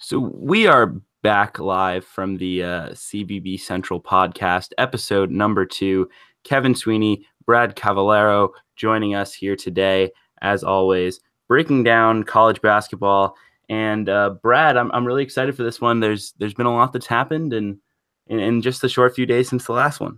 So we are back live from the CBB Central Podcast, episode number 2. Kevin Sweeney, Brad Cavallaro joining us here today, as always, breaking down college basketball. And Brad, I'm really excited for this one. There's been a lot that's happened in just a short few days since the last one.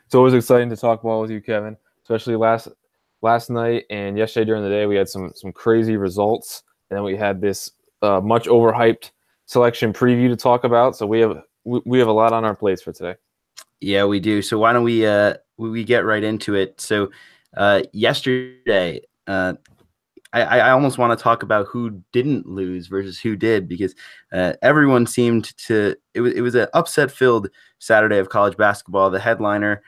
It's always exciting to talk ball with you, Kevin, especially last night and yesterday during the day. We had some crazy results, and then we had this much overhyped selection preview to talk about. So we have a lot on our plates for today. Yeah, we do. So why don't we get right into it? So yesterday, I almost want to talk about who didn't lose versus who did, because everyone seemed to. It was an upset-filled Saturday of college basketball. The headliner,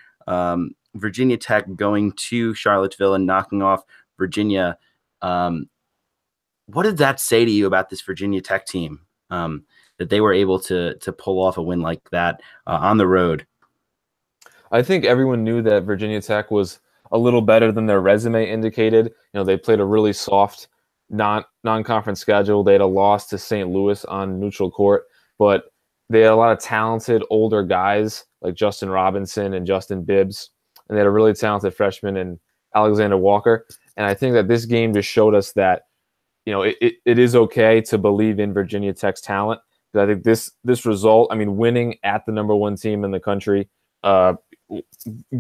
Virginia Tech, going to Charlottesville and knocking off Virginia. What did that say to you about this Virginia Tech team, that they were able to pull off a win like that on the road? I think everyone knew that Virginia Tech was a little better than their resume indicated. You know, they played a really soft non-conference schedule. They had a loss to St. Louis on neutral court, but they had a lot of talented older guys like Justin Robinson and Justin Bibbs, and they had a really talented freshman in Alexander Walker. And I think that this game just showed us that, you know, it is okay to believe in Virginia Tech's talent. Because I think this result, I mean, winning at the number one team in the country,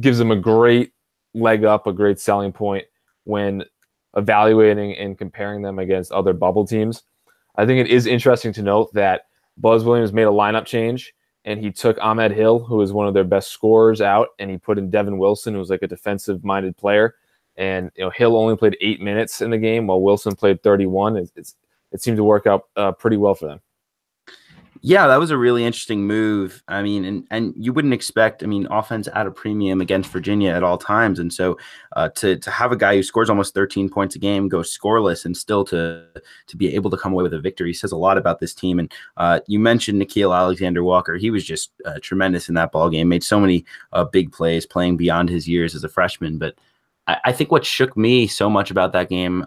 gives them a great leg up, a great selling point when evaluating and comparing them against other bubble teams. I think it is interesting to note that Buzz Williams made a lineup change, and he took Ahmed Hill, who is one of their best scorers, out, and he put in Devin Wilson, who was like a defensive-minded player. And Hill only played 8 minutes in the game, while Wilson played 31. It seemed to work out pretty well for them. Yeah, that was a really interesting move. I mean, and you wouldn't expect, offense at a premium against Virginia at all times. And so to have a guy who scores almost 13 points a game go scoreless and still to be able to come away with a victory says a lot about this team. And you mentioned Nickeil Alexander-Walker. He was just tremendous in that ball game, made so many big plays, playing beyond his years as a freshman. But I think what shook me so much about that game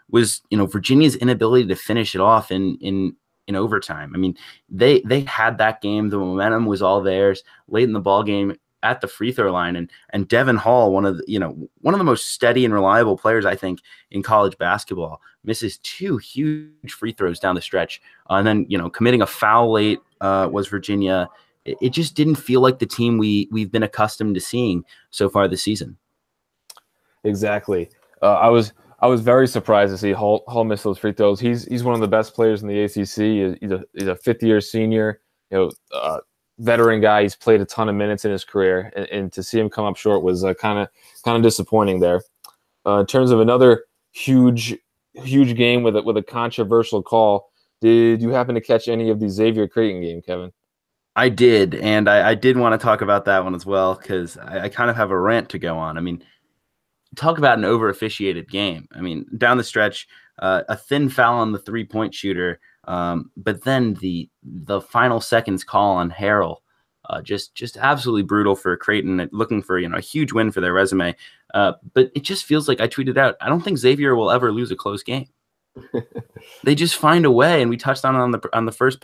was, Virginia's inability to finish it off in overtime. I mean, they had that game. The momentum was all theirs late in the ball game at the free throw line, and Devin Hall, one of the most steady and reliable players I think in college basketball, misses 2 huge free throws down the stretch, and then committing a foul late was Virginia. It just didn't feel like the team we've been accustomed to seeing so far this season. Exactly. I was very surprised to see Hall miss those free throws. He's one of the best players in the ACC. He's a fifth-year senior, veteran guy. He's played a ton of minutes in his career, and to see him come up short was kind of disappointing there. In terms of another huge game with a controversial call, did you happen to catch any of the Xavier Creighton game, Kevin? I did, and I did want to talk about that one as well, because I kind of have a rant to go on. I mean, talk about an over-officiated game. I mean, down the stretch, a thin foul on the three-point shooter, but then the final seconds call on Harrell, just absolutely brutal for Creighton, looking for a huge win for their resume. But it just feels like, I tweeted out, I don't think Xavier will ever lose a close game. They just find a way, and we touched on it on the first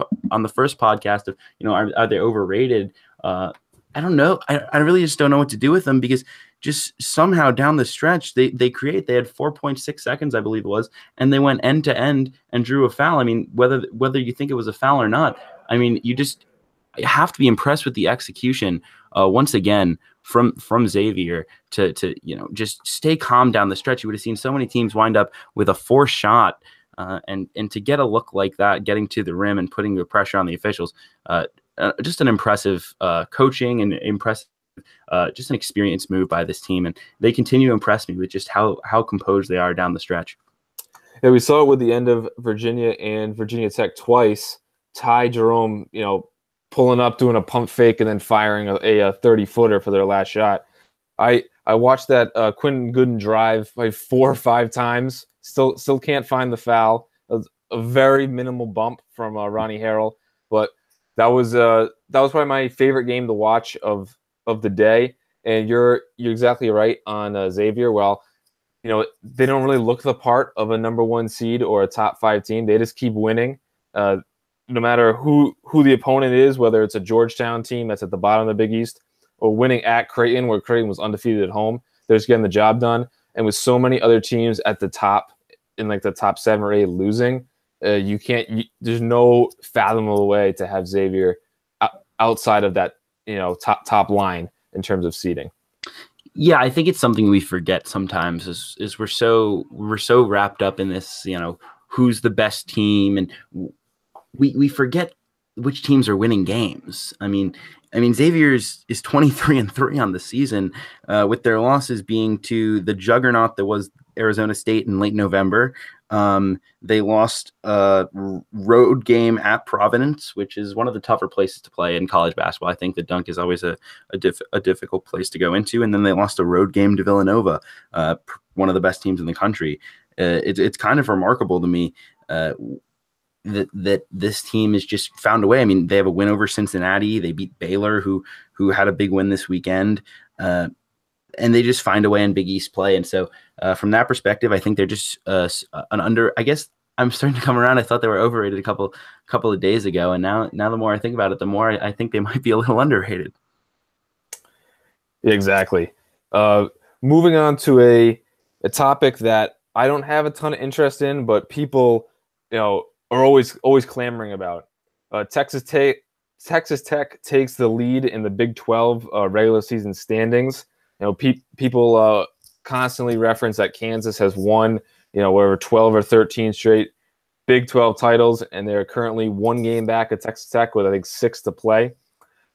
podcast of are they overrated? I don't know. I really just don't know what to do with them, because just somehow down the stretch, they had 4.6 seconds, I believe it was, and they went end to end and drew a foul. I mean, whether you think it was a foul or not, I mean, you have to be impressed with the execution once again from Xavier to just stay calm down the stretch. You would have seen so many teams wind up with a forced shot, and to get a look like that, getting to the rim and putting the pressure on the officials. Just an impressive coaching and impressive, just an experienced move by this team, and they continue to impress me with just how composed they are down the stretch. Yeah, we saw it with the end of Virginia and Virginia Tech twice. Ty Jerome, pulling up, doing a pump fake, and then firing a 30-footer for their last shot. I watched that Quentin Gooden drive like 4 or 5 times. Still can't find the foul. It was a very minimal bump from Ronnie Harrell, but that was probably my favorite game to watch of the day. And you're exactly right on Xavier. Well, they don't really look the part of a number 1 seed or a top 5 team. They just keep winning. no matter who the opponent is, whether it's a Georgetown team that's at the bottom of the Big East or winning at Creighton, where Creighton was undefeated at home, they're just getting the job done. And with so many other teams at the top, in like the top 7 or 8 losing, there's no fathomable way to have Xavier outside of that, top line in terms of seeding. Yeah, I think it's something we forget sometimes is we're so wrapped up in this, who's the best team, and we forget which teams are winning games. I mean Xavier is 23-3 on the season, with their losses being to the juggernaut that was Arizona State in late November. They lost a road game at Providence, which is one of the tougher places to play in college basketball. I think the Dunk is always a difficult place to go into. And then they lost a road game to Villanova, one of the best teams in the country. It's kind of remarkable to me that this team has just found a way. I mean, they have a win over Cincinnati. They beat Baylor, who had a big win this weekend. And they just find a way in Big East play. And so from that perspective, I think they're just an under. I guess I'm starting to come around. I thought they were overrated a couple of days ago. And now the more I think about it, the more I think they might be a little underrated. Exactly. Moving on to a topic that I don't have a ton of interest in, but people, are always clamoring about. Texas Tech takes the lead in the Big 12 regular season standings. People constantly reference that Kansas has won, whatever 12 or 13 straight Big 12 titles, and they're currently 1 game back at Texas Tech with, I think, 6 to play.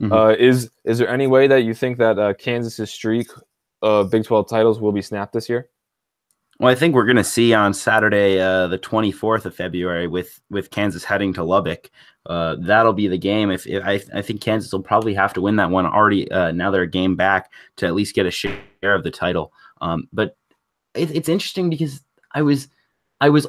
Mm-hmm. Is there any way that you think that Kansas's streak of Big 12 titles will be snapped this year? Well, I think we're going to see on Saturday, the 24th of February, with Kansas heading to Lubbock. That'll be the game. I think Kansas will probably have to win that one already. Now they're a game back to at least get a share of the title. But it's interesting because I was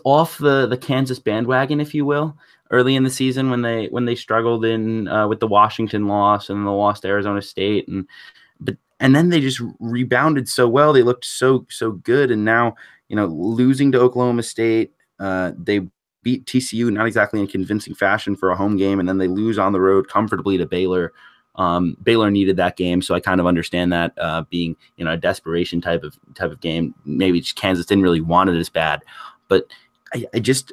off the Kansas bandwagon, if you will, early in the season when they struggled with the Washington loss and the loss to Arizona State, and then they just rebounded so well. They looked so good, and now losing to Oklahoma State, they beat TCU not exactly in convincing fashion for a home game, and then they lose on the road comfortably to Baylor. Baylor needed that game, so I kind of understand that being a desperation type of game. Maybe Kansas didn't really want it as bad, but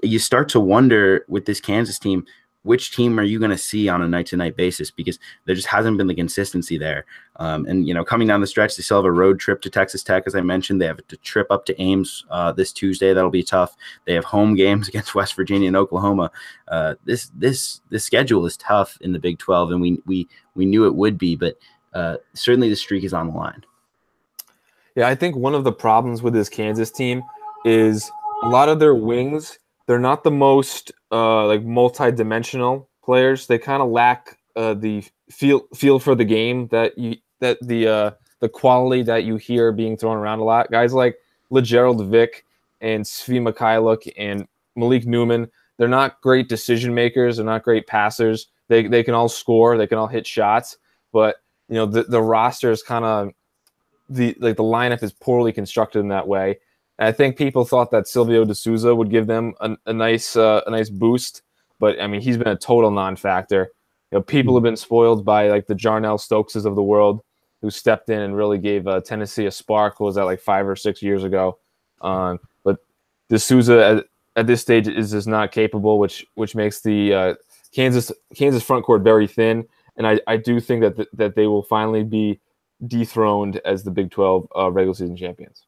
you start to wonder with this Kansas team, which team are you going to see on a night-to-night basis? Because there just hasn't been the consistency there. And coming down the stretch, they still have a road trip to Texas Tech, as I mentioned. They have a trip up to Ames this Tuesday. That'll be tough. They have home games against West Virginia and Oklahoma. This schedule is tough in the Big 12, and we knew it would be, but certainly the streak is on the line. Yeah, I think one of the problems with this Kansas team is a lot of their wings, they're not the most multi-dimensional players. They kind of lack the feel for the game the quality that you hear being thrown around a lot. Guys like LeGerald Vick and Svi Mikhailuk and Malik Newman, they're not great decision makers. They're not great passers. They can all score. They can all hit shots. But the roster is kind of the lineup is poorly constructed in that way. And I think people thought that Silvio De Souza would give them a nice boost, but I mean he's been a total non-factor. People have been spoiled by the Jarnell Stokeses of the world, who stepped in and really gave Tennessee a spark. Was that 5 or 6 years ago? But De Souza at this stage is just not capable, which makes the Kansas front court very thin. And I do think that they will finally be dethroned as the Big 12 regular season champions.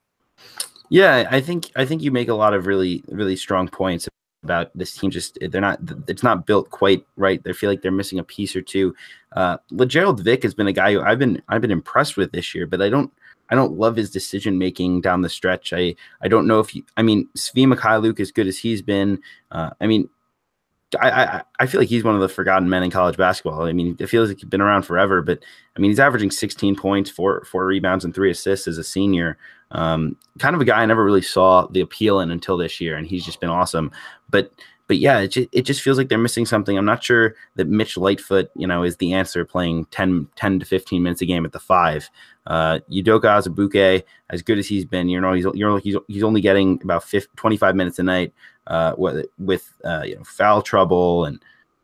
Yeah, I think you make a lot of really, really strong points about this team. It's not built quite right. They feel like they're missing a piece or two. LeGerald Vick has been a guy who I've been impressed with this year, but I don't love his decision making down the stretch. I don't know if Svi Mikhailuk, as good as he's been, I feel like he's one of the forgotten men in college basketball. I mean, it feels like he's been around forever, but he's averaging 16 points, 4 rebounds, and 3 assists as a senior. Kind of a guy I never really saw the appeal in until this year, and he's just been awesome. But yeah, it just feels like they're missing something. I'm not sure that Mitch Lightfoot, is the answer, playing 10 to 15 minutes a game at the 5. Udoka Azubuike, as good as he's been, he's only getting about 25 minutes a night with foul trouble, and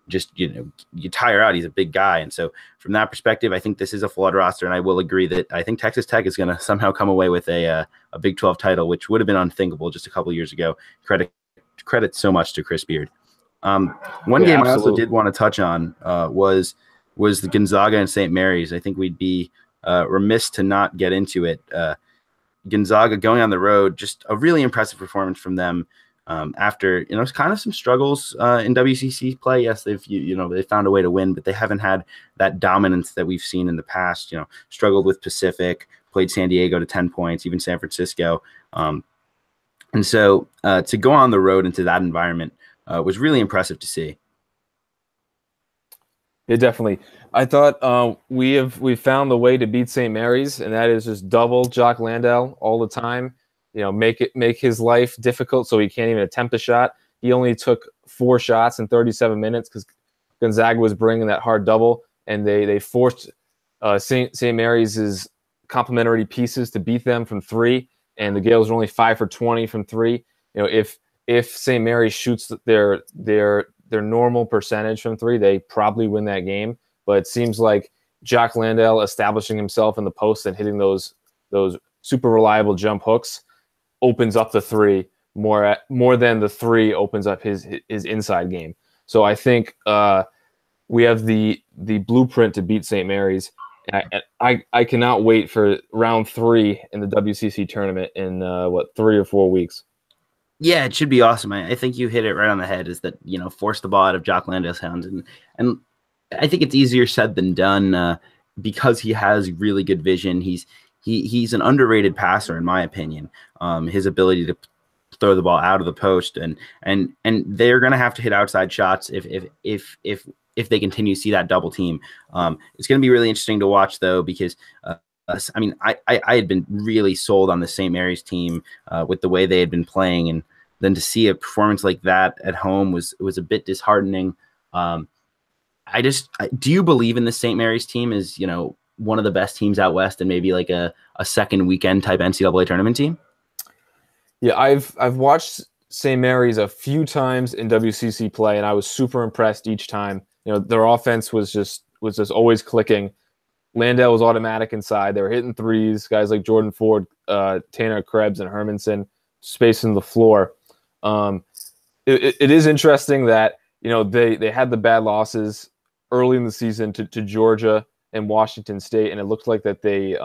just, you tire out. He's a big guy. And so from that perspective, I think this is a flawed roster. And I will agree that I think Texas Tech is going to somehow come away with a Big 12 title, which would have been unthinkable just a couple of years ago. Credit so much to Chris Beard. One game absolutely. I also did want to touch on was the Gonzaga and St. Mary's. I think we'd be remiss to not get into it. Gonzaga going on the road, just a really impressive performance from them. After kind of some struggles in WCC play. Yes, they've they found a way to win, but they haven't had that dominance that we've seen in the past. Struggled with Pacific, played San Diego to 10 points, even San Francisco, and so to go on the road into that environment was really impressive to see. Yeah, definitely. I thought we found the way to beat St. Mary's, and that is just double Jock Landale all the time. Make his life difficult so he can't even attempt a shot. He only took 4 shots in 37 minutes because Gonzaga was bringing that hard double, and they forced St. Mary's complementary pieces to beat them from 3, and the Gales were only 5 for 20 from 3. If St. Mary's shoots their normal percentage from 3, they probably win that game. But it seems like Jock Landale establishing himself in the post and hitting those super reliable jump hooks opens up the 3 more than the 3 opens up his inside game. So I think we have the blueprint to beat St. Mary's. And I cannot wait for round 3 in the WCC tournament in 3 or 4 weeks. Yeah, it should be awesome. I think you hit it right on the head. Is that force the ball out of Jock Landale's hands, and I think it's easier said than done because he has really good vision. He's an underrated passer, in my opinion. His ability to throw the ball out of the post, and they're going to have to hit outside shots if they continue to see that double team. It's going to be really interesting to watch, though, because I had been really sold on the St. Mary's team with the way they had been playing, and then to see a performance like that at home was a bit disheartening. Do you believe in the St. Mary's team as one of the best teams out west and maybe like a second weekend type NCAA tournament team? Yeah, I've watched St. Mary's a few times in WCC play, and I was super impressed each time. Their offense was just always clicking. Landale was automatic inside. They were hitting threes. Guys like Jordan Ford, Tanner Krebs, and Hermanson spacing the floor. It is interesting that they had the bad losses early in the season to Georgia and Washington State, and it looked like that they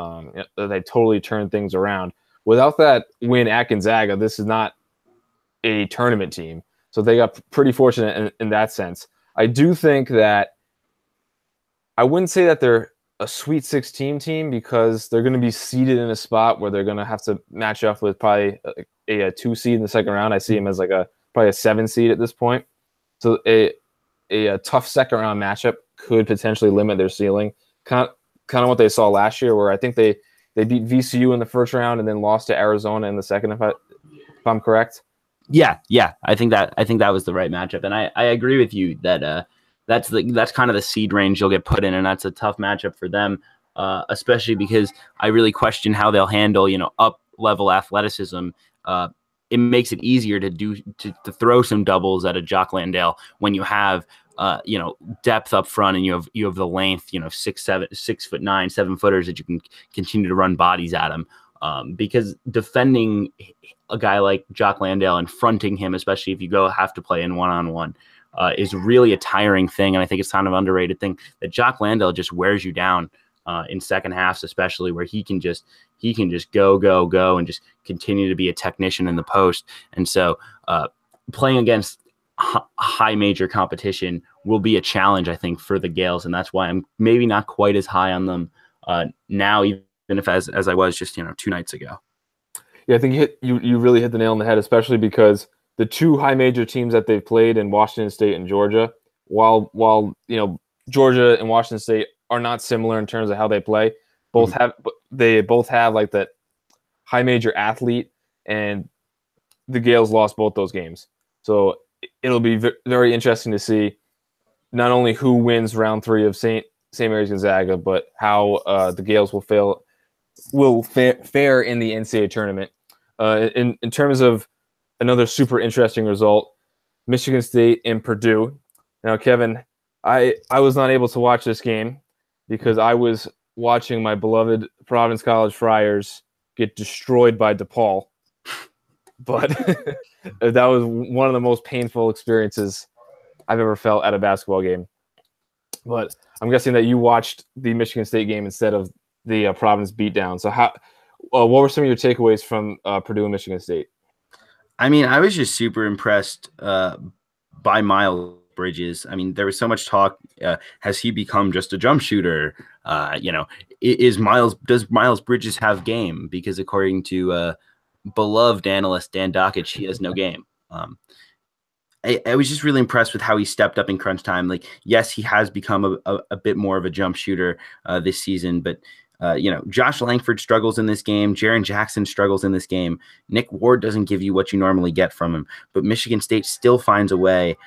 totally turned things around. Without that win at Gonzaga, this is not a tournament team, so they got pretty fortunate in that sense. I do think that I wouldn't say that they're a Sweet 16 team because they're going to be seeded in a spot where they're going to have to match up with probably a 2 seed in the second round. I see them as probably a 7 seed at this point. So a tough second round matchup could potentially limit their ceiling. Kind of what they saw last year, where I think they beat VCU in the first round and then lost to Arizona in the second, if I'm correct. Yeah. I think that was the right matchup, and I agree with you that that's kind of the seed range you'll get put in, and that's a tough matchup for them, especially because I really question how they'll handle up level athleticism. It makes it easier to throw some doubles at a Jock Landale when you have depth up front and you have the length, 6'9", 7-footers that you can continue to run bodies at him. Because defending a guy like Jock Landale and fronting him, especially if you have to play in one-on-one, is really a tiring thing. And I think it's kind of an underrated thing that Jock Landale just wears you down in second halves, especially where he can just go and just continue to be a technician in the post. And so playing against high major competition will be a challenge, I think, for the Gales. And that's why I'm maybe not quite as high on them now, even if as I was just 2 nights ago. Yeah, I think you really hit the nail on the head, especially because the 2 high major teams that they've played in Washington State and Georgia, while Georgia and Washington State are not similar in terms of how they play, they both have like that high major athlete, and the Gales lost both those games. So it'll be very interesting to see not only who wins round 3 of St. Mary's Gonzaga, but how the Gales will fare in the NCAA tournament. In terms of another super interesting result, Michigan State and Purdue. Now, Kevin, I was not able to watch this game because I was watching my beloved Providence College Friars get destroyed by DePaul. But that was one of the most painful experiences I've ever felt at a basketball game. But I'm guessing that you watched the Michigan State game instead of the Providence beatdown. So what were some of your takeaways from Purdue and Michigan State? I mean, I was just super impressed by Miles Bridges. I mean, there was so much talk. Has he become just a jump shooter? Does Miles Bridges have game? Because according to beloved analyst Dan Dockich, he has no game. I was just really impressed with how he stepped up in crunch time. Like, yes, he has become a bit more of a jump shooter this season, but Josh Langford struggles in this game. Jaren Jackson struggles in this game. Nick Ward doesn't give you what you normally get from him, but Michigan State still finds a way.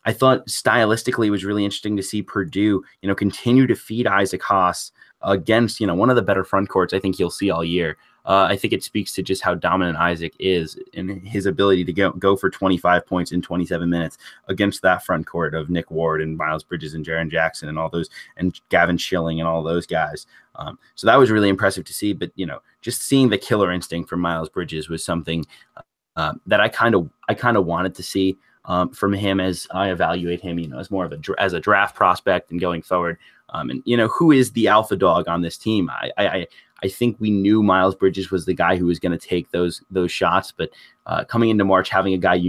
I thought stylistically it was really interesting to see Purdue, continue to feed Isaac Haas against, one of the better front courts I think you'll see all year. I think it speaks to just how dominant Isaac is and his ability to go for 25 points in 27 minutes against that front court of Nick Ward and Miles Bridges and Jaren Jackson and all those, and Gavin Schilling and all those guys. So that was really impressive to see. But, just seeing the killer instinct from Miles Bridges was something that I kind of wanted to see from him as I evaluate him, as more of as a draft prospect and going forward. And who is the alpha dog on this team? I think we knew Miles Bridges was the guy who was going to take those shots, but coming into March, having a guy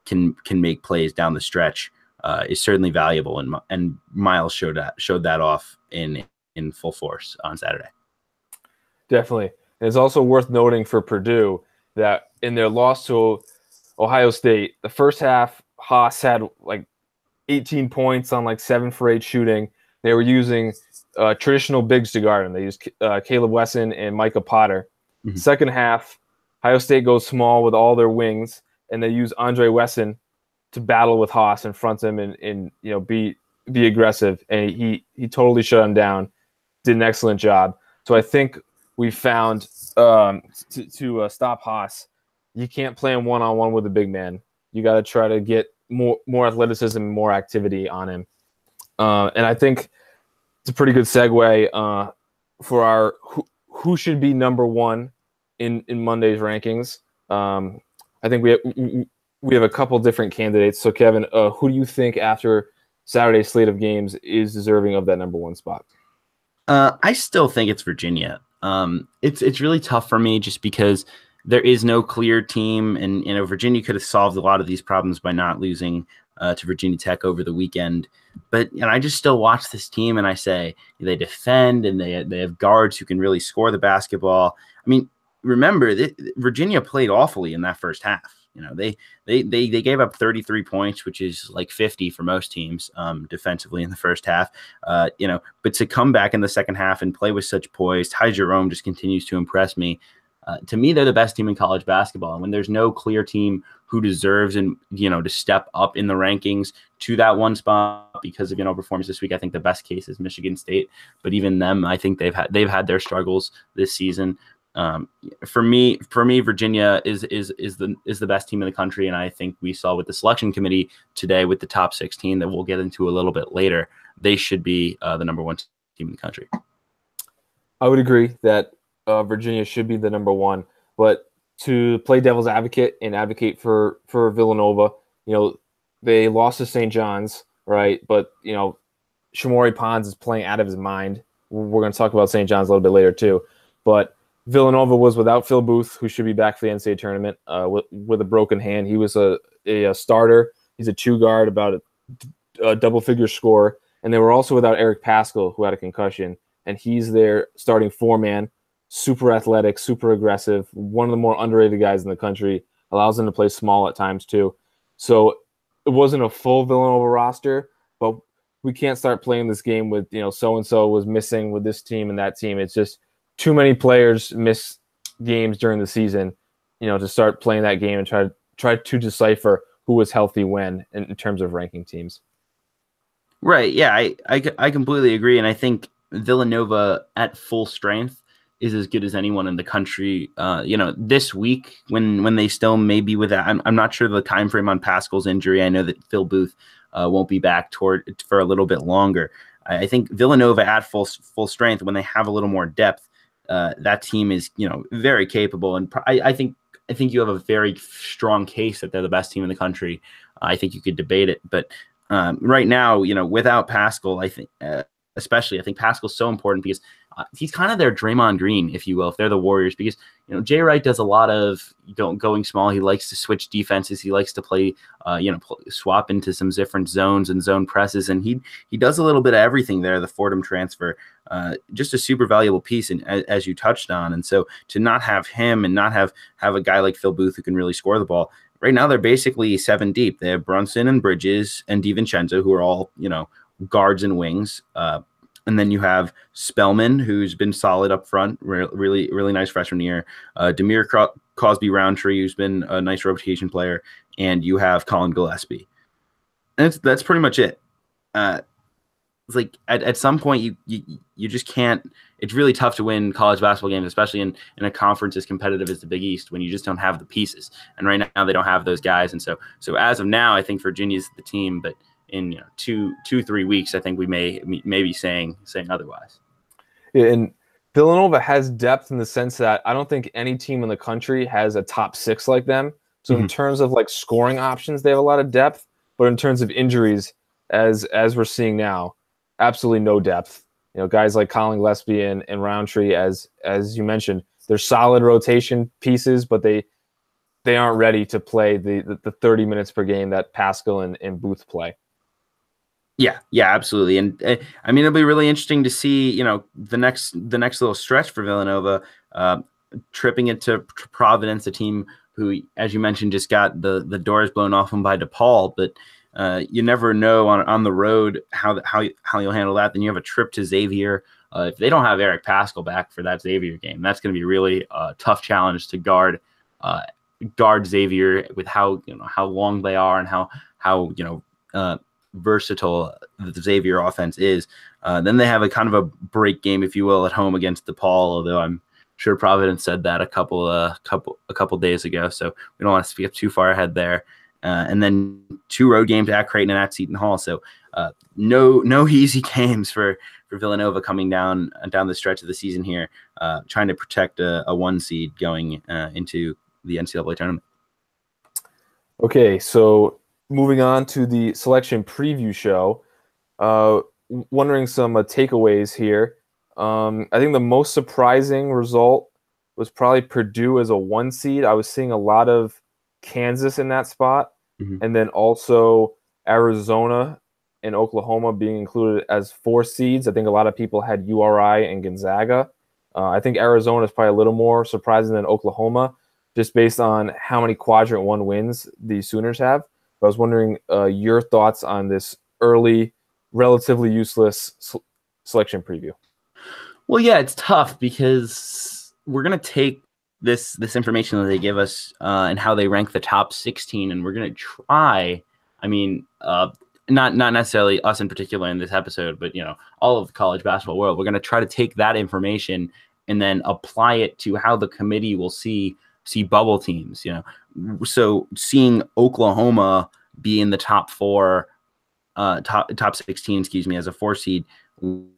can make plays down the stretch is certainly valuable, and Miles showed that off in full force on Saturday. Definitely. And it's also worth noting for Purdue that in their loss to Ohio State, the first half, Haas had like 18 points on like 7 for 8 shooting. They were using traditional bigs to guard him. They used Caleb Wesson and Micah Potter. Mm-hmm. Second half, Ohio State goes small with all their wings, and they use Andre Wesson to battle with Haas in front of him and be aggressive. And he totally shut him down. Did an excellent job. So I think we found to stop Haas, you can't play him one-on-one with a big man. You got to try to get more athleticism and more activity on him. And I think it's a pretty good segue for our who should be number one in Monday's rankings. I think we have a couple different candidates. So, Kevin, who do you think after Saturday's slate of games is deserving of that number one spot? I still think it's Virginia. It's really tough for me just because there is no clear team, and Virginia could have solved a lot of these problems by not losing to Virginia Tech over the weekend. But I just still watch this team and I say they defend and they have guards who can really score the basketball. I mean, remember Virginia played awfully in that first half. They gave up 33 points, which is like 50 for most teams defensively in the first half. But to come back in the second half and play with such poise, Ty Jerome just continues to impress me. To me, they're the best team in college basketball. And when there's no clear team who deserves to step up in the rankings to that one spot because of performance this week, I think the best case is Michigan State. But even them, I think they've had their struggles this season. For me, Virginia is the best team in the country, and I think we saw with the selection committee today with the top 16 that we'll get into a little bit later. They should be the number one team in the country. I would agree that Virginia should be the number one, but to play devil's advocate and advocate for Villanova, they lost to St. John's, right? But Shamori Pons is playing out of his mind. We're going to talk about St. John's a little bit later too, but Villanova was without Phil Booth, who should be back for the NCAA tournament with a broken hand. He was a starter. He's a 2-guard, about a double-figure scorer. And they were also without Eric Paschal, who had a concussion. And he's their starting 4-man, super athletic, super aggressive, one of the more underrated guys in the country, allows him to play small at times too. So it wasn't a full Villanova roster, but we can't start playing this game with, so-and-so was missing with this team and that team. It's just too many players miss games during the season, to start playing that game and try to decipher who was healthy when in terms of ranking teams. Right. Yeah, I completely agree. And I think Villanova at full strength is as good as anyone in the country. This week when they still may be with that, I'm not sure the time frame on Pascal's injury. I know that Phil Booth won't be back for a little bit longer. I think Villanova at full strength, when they have a little more depth, that team is very capable, and I think you have a very strong case that they're the best team in the country. I think you could debate it, but right now, without Pascal, I think especially, I think Pascal's so important because he's kind of their Draymond Green, if you will, if they're the Warriors, because Jay Wright does a lot of going small. He likes to switch defenses. He likes to play, swap into some different zones and zone presses, and he does a little bit of everything there. The Fordham transfer, just a super valuable piece, and as you touched on, and so to not have him and not have a guy like Phil Booth who can really score the ball. Right now, they're basically 7 deep. They have Brunson and Bridges and DiVincenzo, who are all guards and wings. And then you have Spellman, who's been solid up front, really, really nice freshman year. Demir Cosby Roundtree, who's been a nice rotation player. And you have Colin Gillespie. And that's pretty much it. It's like at some point you just can't. It's really tough to win college basketball games, especially in a conference as competitive as the Big East, when you just don't have the pieces. And right now they don't have those guys. And so as of now, I think Virginia's the team, but in 2-3 weeks, I think we may be saying otherwise. Yeah, and Villanova has depth in the sense that I don't think any team in the country has a top 6 like them. So in terms of like scoring options, they have a lot of depth. But in terms of injuries, as we're seeing now, absolutely no depth. Guys like Colin Gillespie and Roundtree, as you mentioned, they're solid rotation pieces, but they aren't ready to play the 30 minutes per game that Pascal and Booth play. Yeah, absolutely. And it'll be really interesting to see, the next little stretch for Villanova, tripping it to Providence, a team who, as you mentioned, just got the doors blown off them by DePaul. But you never know on the road how you'll handle that. Then you have a trip to Xavier. If they don't have Eric Pascal back for that Xavier game, that's going to be really a tough challenge to guard Xavier with how long they are and how versatile the Xavier offense is. Then they have a kind of a break game, if you will, at home against DePaul, although I'm sure Providence said that a couple days ago, so we don't want to skip too far ahead there. And then 2 road games at Creighton and at Seton Hall, so no easy games for Villanova coming down the stretch of the season here, trying to protect a 1 seed going into the NCAA tournament. Okay, so moving on to the selection preview show, wondering some takeaways here. I think the most surprising result was probably Purdue as a 1 seed. I was seeing a lot of Kansas in that spot, and then also Arizona and Oklahoma being included as 4 seeds. I think a lot of people had URI and Gonzaga. I think Arizona is probably a little more surprising than Oklahoma, just based on how many quadrant 1 wins the Sooners have. I was wondering your thoughts on this early, relatively useless selection preview. Well, yeah, it's tough because we're going to take this information that they give us and how they rank the top 16, and we're going to try, not necessarily us in particular in this episode, but all of the college basketball world, we're going to try to take that information and then apply it to how the committee will see bubble teams. So seeing Oklahoma be in the top 16, as a 4 seed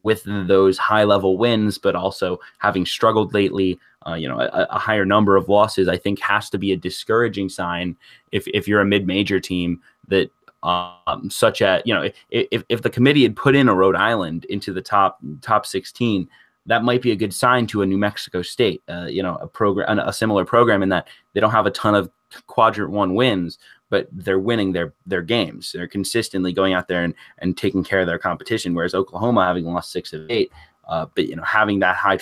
with those high level wins, but also having struggled lately, a higher number of losses, I think has to be a discouraging sign if you're a mid-major team that such as, if the committee had put in a Rhode Island into the top 16, that might be a good sign to a New Mexico State, a similar program in that they don't have a ton of quadrant 1 wins, but they're winning their games. They're consistently going out there and taking care of their competition. Whereas Oklahoma, having lost 6 of 8, but having that high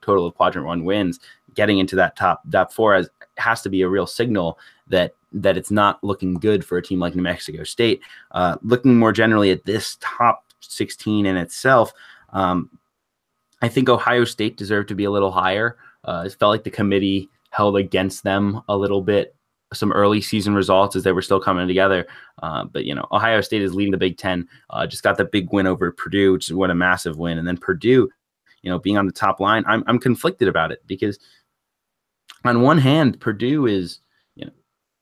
total of quadrant 1 wins, getting into that top 4 has to be a real signal that it's not looking good for a team like New Mexico State. Looking more generally at this top 16 in itself, I think Ohio State deserved to be a little higher. It felt like the committee held against them a little bit, some early season results as they were still coming together. But Ohio State is leading the Big Ten, just got that big win over Purdue, which is what a massive win. And then Purdue, being on the top line. I'm conflicted about it because on one hand, Purdue is,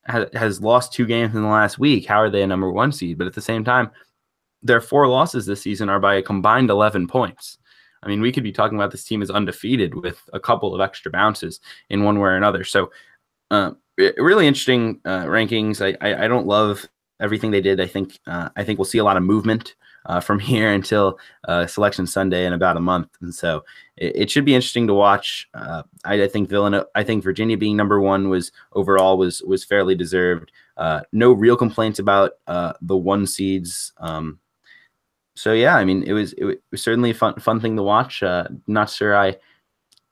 has lost 2 games in the last week. How are they a number 1 seed? But at the same time, their 4 losses this season are by a combined 11 points. I mean, we could be talking about this team as undefeated with a couple of extra bounces in one way or another. So really interesting rankings. I don't love everything they did. I think we'll see a lot of movement from here until Selection Sunday in about a month. And so it should be interesting to watch. I think Virginia being number 1 was fairly deserved. No real complaints about the 1 seeds. So yeah, I mean, it was certainly a fun thing to watch. Not sure I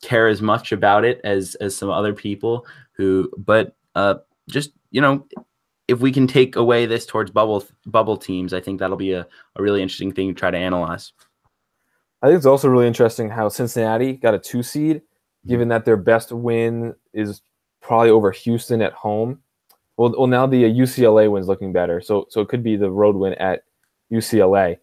care as much about it as some other people but just, if we can take away this towards bubble teams, I think that'll be a really interesting thing to try to analyze. I think it's also really interesting how Cincinnati got a 2 seed, given that their best win is probably over Houston at home. Well, now the UCLA win's looking better, so it could be the road win at UCLA.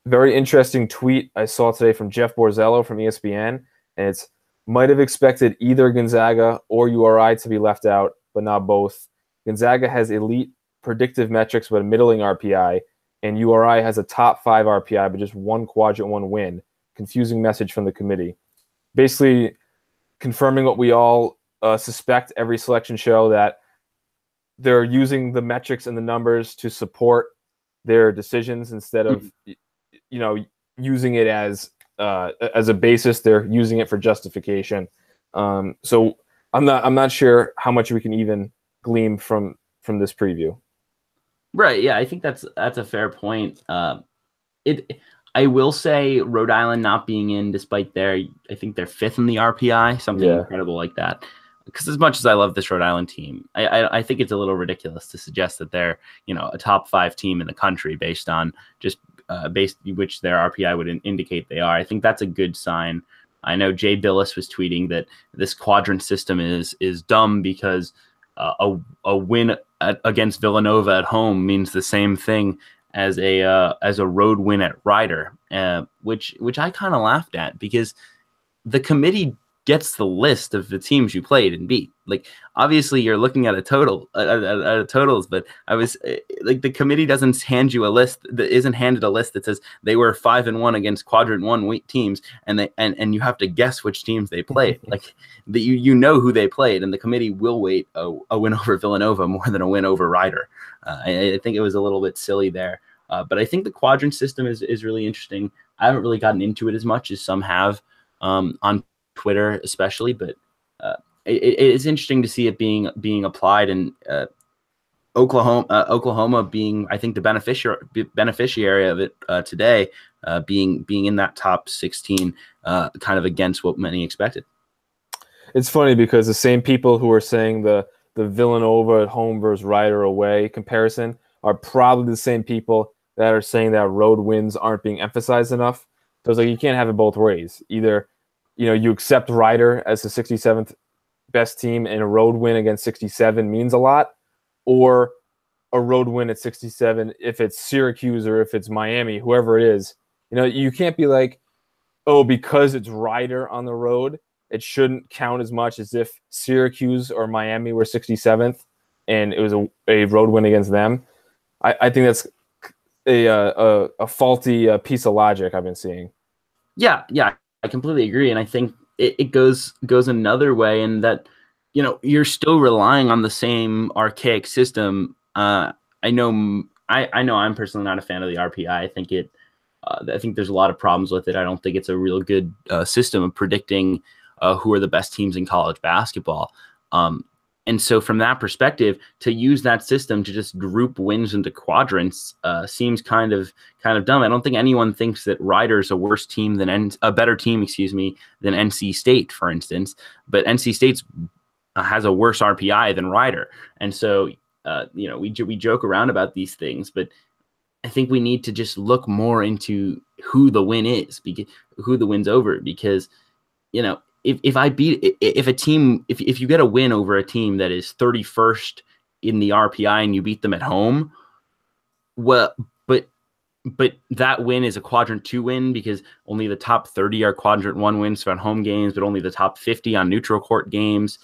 Very interesting tweet I saw today from Jeff Borzello from ESPN, and it's might have expected either Gonzaga or URI to be left out, but not both. Gonzaga has elite predictive metrics but a middling RPI, and URI has a top 5 RPI but just 1 quadrant 1 win. Confusing message from the committee. Basically confirming what we all suspect every selection show, that they're using the metrics and the numbers to support their decisions instead of using it as a basis. They're using it for justification. So I'm not sure how much we can even glean from this preview. Right. Yeah, I think that's a fair point. I will say Rhode Island not being in, despite I think they're 5th in the RPI, something incredible like that. Because as much as I love this Rhode Island team, I think it's a little ridiculous to suggest that they're, a top 5 team in the country based on just which their RPI would indicate they are. I think that's a good sign. I know Jay Billis was tweeting that this quadrant system is dumb because a win against Villanova at home means the same thing as a road win at Rider, which I kind of laughed at, because the committee gets the list of the teams you played and beat. Like, obviously you're looking at a total at totals, but I was like, the committee doesn't hand you a list that isn't handed a list that says they were 5-1 against quadrant 1 teams, and you have to guess which teams they played. Like, you know who they played, and the committee will weight a win over Villanova more than a win over Rider. I think it was a little bit silly there, but I think the quadrant system is really interesting. I haven't really gotten into it as much as some have on Twitter especially, but it is interesting to see it being applied, and Oklahoma being, I think, the beneficiary of it today, being in that top 16, kind of against what many expected. It's funny because the same people who are saying the Villanova at home versus Rider away comparison are probably the same people that are saying that road wins aren't being emphasized enough. So it's like, you can't have it both ways. Either you accept Rider as the 67th best team and a road win against 67 means a lot, or a road win at 67 if it's Syracuse or if it's Miami, whoever it is. You can't be like, oh, because it's Rider on the road, it shouldn't count as much as if Syracuse or Miami were 67th and it was a road win against them. I think that's a faulty piece of logic I've been seeing. Yeah, I completely agree, and I think it goes another way in that, you're still relying on the same archaic system. I know I'm personally not a fan of the RPI. I think there's a lot of problems with it. I don't think it's a real good system of predicting who are the best teams in college basketball. And so from that perspective, to use that system to just group wins into quadrants seems kind of dumb. I don't think anyone thinks that Rider's a worse team a better team, than NC State, for instance. But NC State's has a worse RPI than Rider, and so we joke around about these things, but I think we need to just look more into who the win is, who the win's over, because if you get a win over a team that is 31st in the RPI and you beat them at home, well, but but that win is a quadrant 2 win because only the top 30 are quadrant 1 wins on home games, but only the top 50 on neutral court games.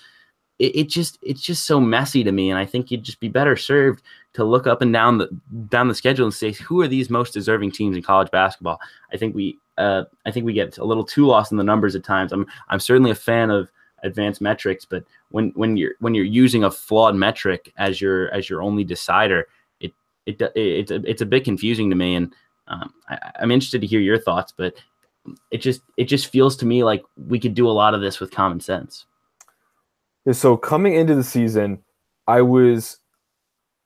It's just so messy to me, and I think you'd just be better served to look up and down the schedule and say, who are these most deserving teams in college basketball? I think we get a little too lost in the numbers at times. I'm certainly a fan of advanced metrics, but when you're using a flawed metric as your only decider, it's a bit confusing to me, and I'm interested to hear your thoughts. But it just feels to me like we could do a lot of this with common sense. So coming into the season, I was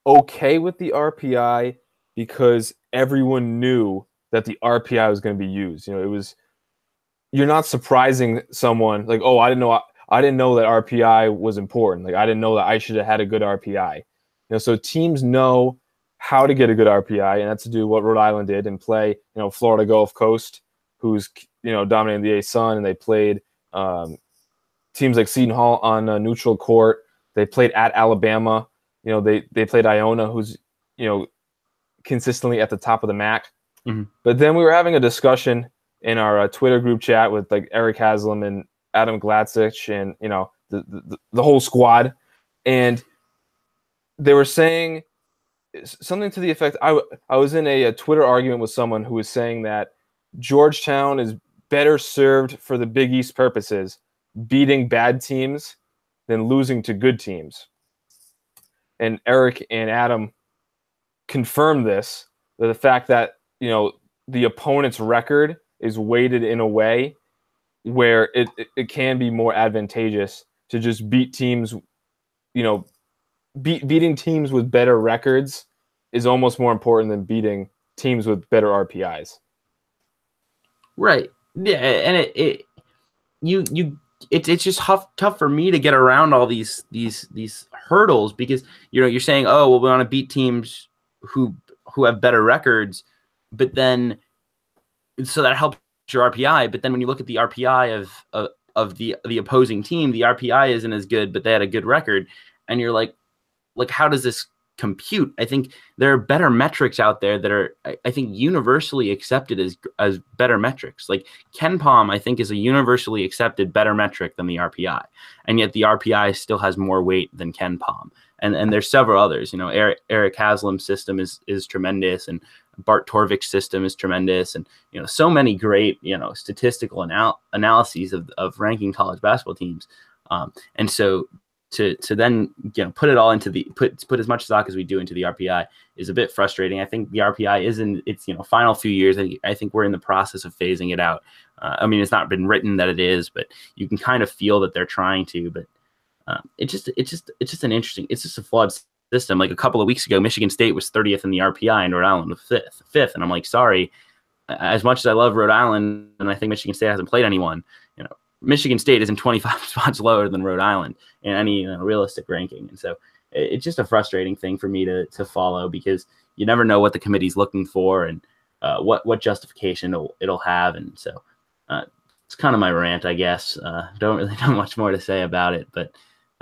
okay with the RPI because everyone knew that the RPI was going to be used. You're not surprising someone like, oh, I didn't know that RPI was important. Like, I didn't know that I should have had a good RPI. So teams know how to get a good RPI, and that's to do what Rhode Island did and play, Florida Gulf Coast, who's, dominating the A-Sun, and they played teams like Seton Hall on a neutral court. They played at Alabama. They played Iona, who's, consistently at the top of the MAC. Mm-hmm. But then we were having a discussion in our Twitter group chat with like Eric Haslam and Adam Glatzich and, the whole squad. And they were saying something to the effect, I was in a Twitter argument with someone who was saying that Georgetown is better served for the Big East purposes beating bad teams than losing to good teams. And Eric and Adam confirmed this, that the fact that, the opponent's record is weighted in a way where it can be more advantageous to just beat teams, beating teams with better records is almost more important than beating teams with better RPIs. Right. Yeah, and it's just tough for me to get around all these hurdles because you're saying, oh, well, we want to beat teams who have better records, but then so that helps your RPI. But then when you look at the RPI of the opposing team, the RPI isn't as good, but they had a good record, and you're like how does this compute? I think there are better metrics out there that are, I think, universally accepted as better metrics. Like KenPom, I think, is a universally accepted better metric than the RPI, and yet the RPI still has more weight than KenPom. And there's several others. Eric Haslam's system is tremendous, and Bart Torvik's system is tremendous, and so many great statistical analyses of ranking college basketball teams, and so. To then put it all into put as much stock as we do into the RPI is a bit frustrating. I think the RPI is in its final few years. I think we're in the process of phasing it out. It's not been written that it is, but you can kind of feel that they're trying to. But it's just a flawed system. Like a couple of weeks ago, Michigan State was 30th in the RPI, and Rhode Island was fifth. And I'm like, sorry, as much as I love Rhode Island, and I think Michigan State hasn't played anyone, Michigan State isn't 25 spots lower than Rhode Island in any realistic ranking. And so it's just a frustrating thing for me to follow because you never know what the committee's looking for and what justification it'll have. And so it's kind of my rant, I guess. Don't really know much more to say about it, but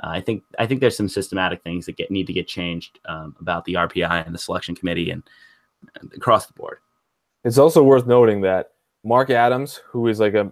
I think there's some systematic things that need to get changed about the RPI and the selection committee and across the board. It's also worth noting that Mark Adams, who is like a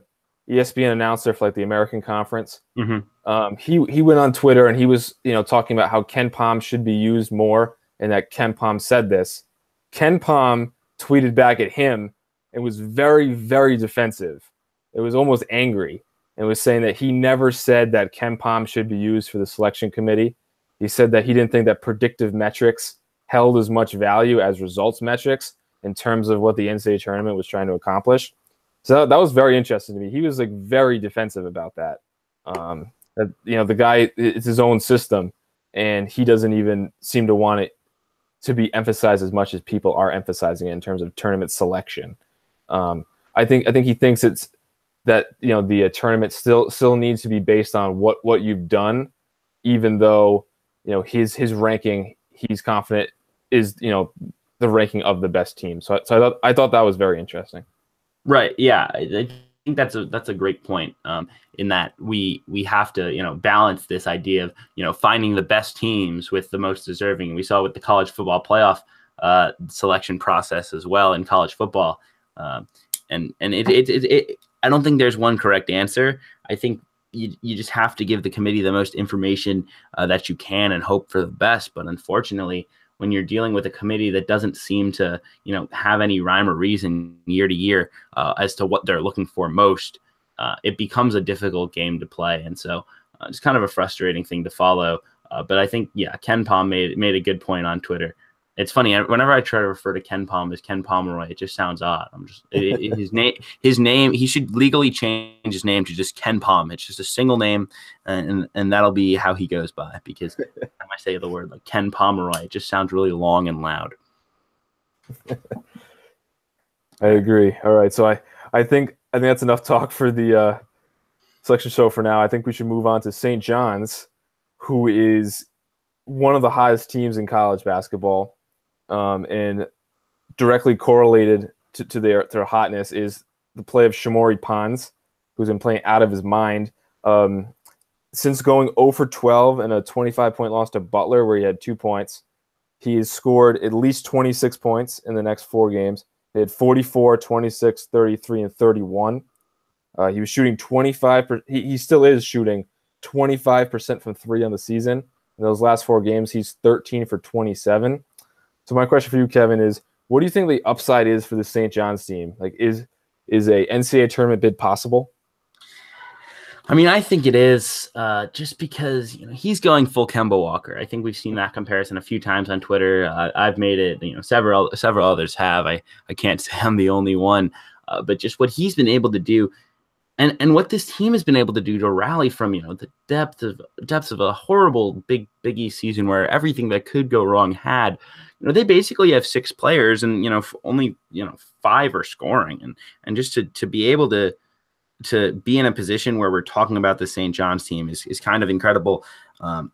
ESPN announcer for like the American Conference. Mm-hmm. He went on Twitter and he was talking about how KenPom should be used more and that KenPom said this. KenPom tweeted back at him and was very, very defensive. It was almost angry and was saying that he never said that KenPom should be used for the selection committee. He said that he didn't think that predictive metrics held as much value as results metrics in terms of what the NCAA tournament was trying to accomplish. So that was very interesting to me. He was like very defensive about that. The guy, it's his own system, and he doesn't even seem to want it to be emphasized as much as people are emphasizing it in terms of tournament selection. I think he thinks it's that the tournament still needs to be based on what you've done, even though his ranking, he's confident is the ranking of the best team. So I thought that was very interesting. Right. Yeah. I think that's a great point in that we have to, balance this idea of, finding the best teams with the most deserving. We saw with the college football playoff selection process as well in college football. And I don't think there's one correct answer. I think you just have to give the committee the most information that you can and hope for the best. But unfortunately, when you're dealing with a committee that doesn't seem to, have any rhyme or reason year to year as to what they're looking for most, it becomes a difficult game to play. And so it's kind of a frustrating thing to follow. But I think, Ken Palm made a good point on Twitter. It's funny, whenever I try to refer to Ken Palm as Ken Pomeroy, it just sounds odd. His name, he should legally change his name to just Ken Palm. It's just a single name, and that'll be how he goes by, because when I say the word like Ken Pomeroy, it just sounds really long and loud. I agree. All right, so I think that's enough talk for the selection show for now. I think we should move on to St. John's, who is one of the hottest teams in college basketball. And directly correlated to their hotness is the play of Shamori Pons, who's been playing out of his mind. Since going 0 for 12 and a 25-point loss to Butler, where he had 2 points, he has scored at least 26 points in the next 4 games. He had 44, 26, 33, and 31. He was shooting 25%. He still is shooting 25% from 3 on the season. In those last 4 games, he's 13 for 27. So my question for you, Kevin, is what do you think the upside is for the St. John's team? Like, is a NCAA tournament bid possible? I mean, I think it is, just because he's going full Kemba Walker. I think we've seen that comparison a few times on Twitter. I've made it. Several others have. I can't say I'm the only one. But just what he's been able to do, and what this team has been able to do to rally from the depths of a horrible Big East season where everything that could go wrong had. They basically have 6 players, and only 5 are scoring, and just to be able to be in a position where we're talking about the St. John's team is kind of incredible. And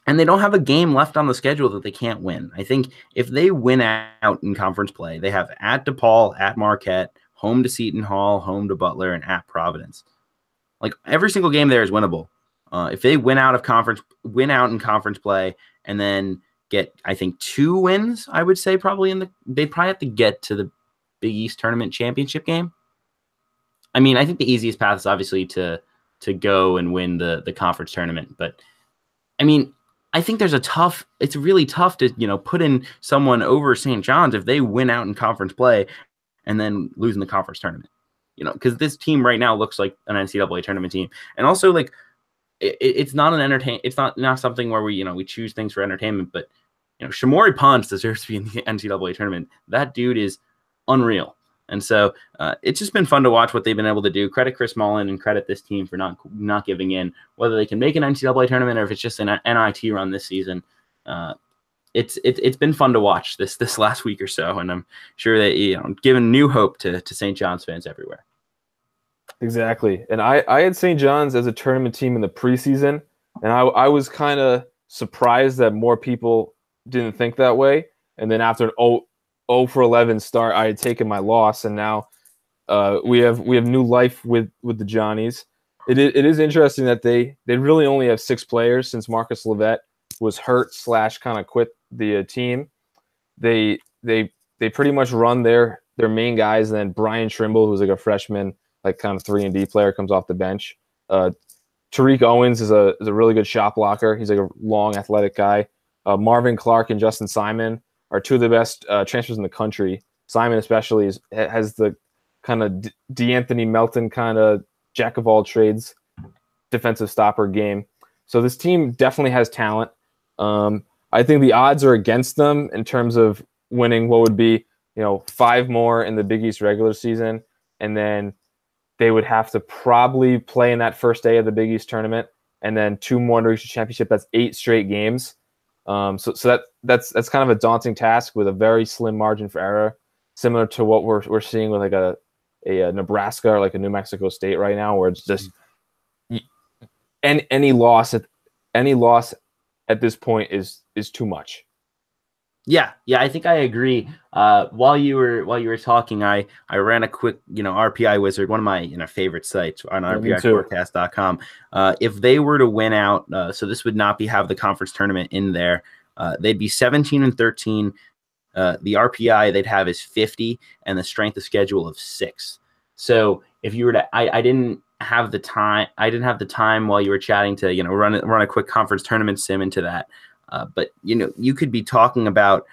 they don't have a game left on the schedule that they can't win. I think if they win out in conference play, they have at DePaul, at Marquette, home to Seton Hall, home to Butler, and at Providence. Like, every single game there is winnable. If they win out in conference play, and then get, I think, 2 wins, I would say they probably have to get to the Big East tournament championship game. I mean, I think the easiest path is obviously to go and win the conference tournament. But I mean, I think it's really tough to, put in someone over St. John's if they win out in conference play and then lose in the conference tournament, because this team right now looks like an NCAA tournament team. And also, like, it's not it's not something where we choose things for entertainment, but Shamori Pons deserves to be in the NCAA tournament. That dude is unreal. And so it's just been fun to watch what they've been able to do. Credit Chris Mullen and credit this team for not giving in, whether they can make an NCAA tournament or if it's just an NIT run this season. It's been fun to watch this last week or so, and I'm sure that giving new hope to St. John's fans everywhere. Exactly. And I had St. John's as a tournament team in the preseason, and I was kind of surprised that more people didn't think that way. And then after an 0 for 11 start, I had taken my loss, and now we have new life with the Johnnies. It is interesting that they really only have 6 players since Marcus Levette was hurt / kind of quit the team. They pretty much run their main guys, and then Brian Trimble, who's like a freshman, like kind of 3-and-D player, comes off the bench. Tariq Owens is a really good shot blocker. He's like a long, athletic guy. Marvin Clark and Justin Simon are 2 of the best transfers in the country. Simon especially has the kind of D'Anthony Melton kind of jack of all trades defensive stopper game. So this team definitely has talent. I think the odds are against them in terms of winning what would be 5 more in the Big East regular season, and then they would have to probably play in that first day of the Big East tournament, and then 2 more to reach the championship. That's 8 straight games. So that's kind of a daunting task with a very slim margin for error, similar to what we're seeing with like a Nebraska or like a New Mexico State right now, where it's just any loss at this point is too much. Yeah, I think I agree. While you were talking, I ran a quick, RPI Wizard, one of my favorite sites on RPIforecast.com. If they were to win out, so this would not have the conference tournament in there. They'd be 17-13. the RPI they'd have is 50 and the strength of schedule of 6. So if you were to, I didn't have the time while you were chatting to, run a quick conference tournament sim into that. But you could be talking about,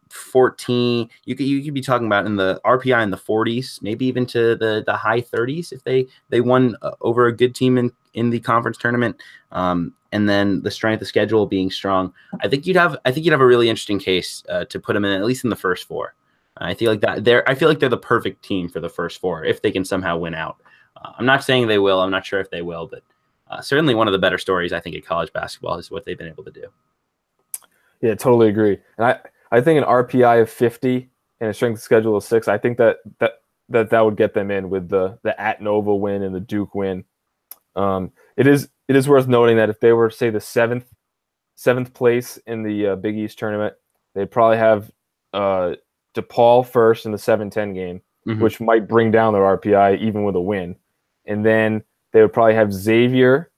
14. You could be talking about in the RPI in the 40s, maybe even to the high 30s if they won over a good team in the conference tournament. And then the strength of schedule being strong, I think you'd have a really interesting case to put them in at least in the first 4. I feel like they're the perfect team for the first 4 if they can somehow win out. I'm not saying they will. I'm not sure if they will, but certainly one of the better stories I think at college basketball is what they've been able to do. Yeah, totally agree. And I think an RPI of 50 and a strength of schedule of 6, I think that would get them in with the at Nova win and the Duke win. It is worth noting that if they were, say, the seventh place in the Big East tournament, they'd probably have DePaul first in the 7-10 game, which might bring down their RPI even with a win. And then they would probably have Xavier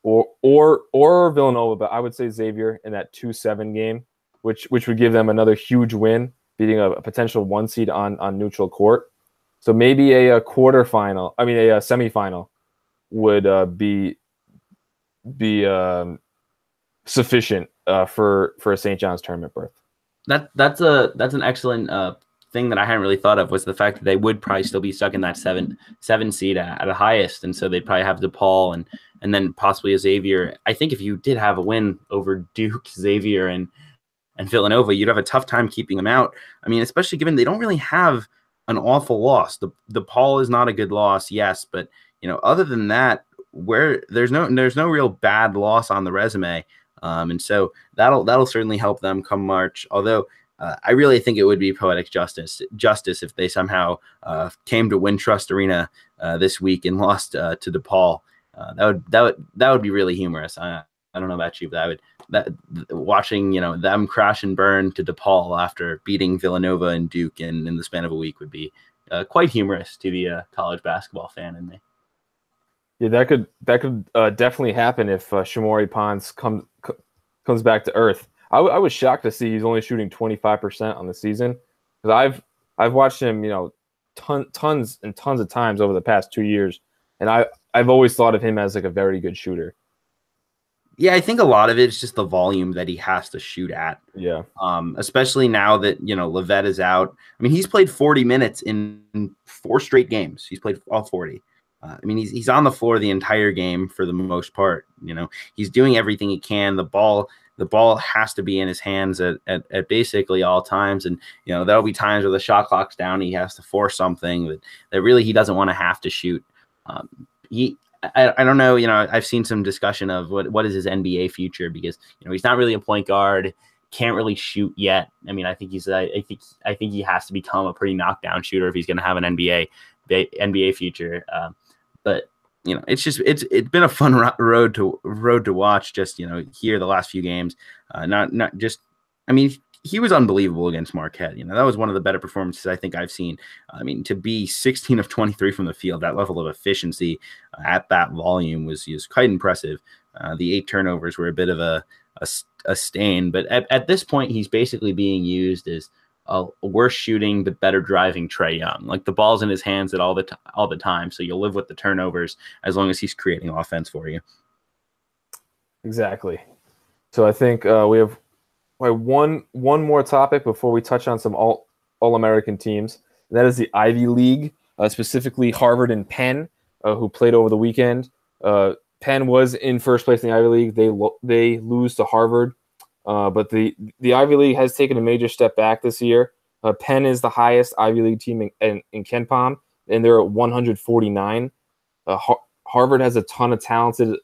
or Villanova, but I would say Xavier in that 2-7 game, which would give them another huge win, beating a potential 1 seed on neutral court. So maybe a semifinal would be sufficient for a St. John's tournament berth. That's an excellent thing that I hadn't really thought of, was the fact that they would probably still be stuck in that seven seed at a highest, and so they'd probably have DePaul and then possibly a Xavier. I think if you did have a win over Duke, Xavier, and Villanova, you'd have a tough time keeping them out. I mean, especially given they don't really have an awful loss. The DePaul is not a good loss, yes, but other than that, where there's no real bad loss on the resume, and so that'll certainly help them come March. Although I really think it would be poetic justice if they somehow came to Wintrust Arena this week and lost to DePaul. That would be really humorous. I don't know about you, but watching them crash and burn to DePaul after beating Villanova and Duke in the span of a week would be quite humorous to the college basketball fan in me. Yeah, that could definitely happen if Shamorie Ponds comes back to earth. I was shocked to see he's only shooting 25% on the season, because I've watched him tons and tons of times over the past 2 years, and I've always thought of him as like a very good shooter. Yeah, I think a lot of it is just the volume that he has to shoot at. Yeah. Especially now that Levette is out. I mean, he's played 40 minutes in 4 straight games. He's played all 40. I mean, he's on the floor the entire game for the most part. He's doing everything he can. The ball has to be in his hands at basically all times. And there'll be times where the shot clock's down, he has to force something that really he doesn't want to have to shoot. I don't know. I've seen some discussion of what is his NBA future, because he's not really a point guard, can't really shoot yet. I mean, I think he has to become a pretty knockdown shooter if he's going to have an NBA future. But it's been a fun road to watch. Just here the last few games, not just. I mean, he was unbelievable against Marquette. That was one of the better performances I think I've seen. I mean, to be 16 of 23 from the field, that level of efficiency at that volume was quite impressive. The 8 turnovers were a bit of a stain, but at this point, he's basically being used as a worse shooting but better driving Trae Young. Like, the ball's in his hands at all the time, so you'll live with the turnovers as long as he's creating offense for you. Exactly. So I think we have one more topic before we touch on some all-American teams. And that is the Ivy League, specifically Harvard and Penn, who played over the weekend. Penn was in first place in the Ivy League. They lose to Harvard. But the Ivy League has taken a major step back this year. Penn is the highest Ivy League team in KenPom, and they're at 149. Harvard has a ton of talented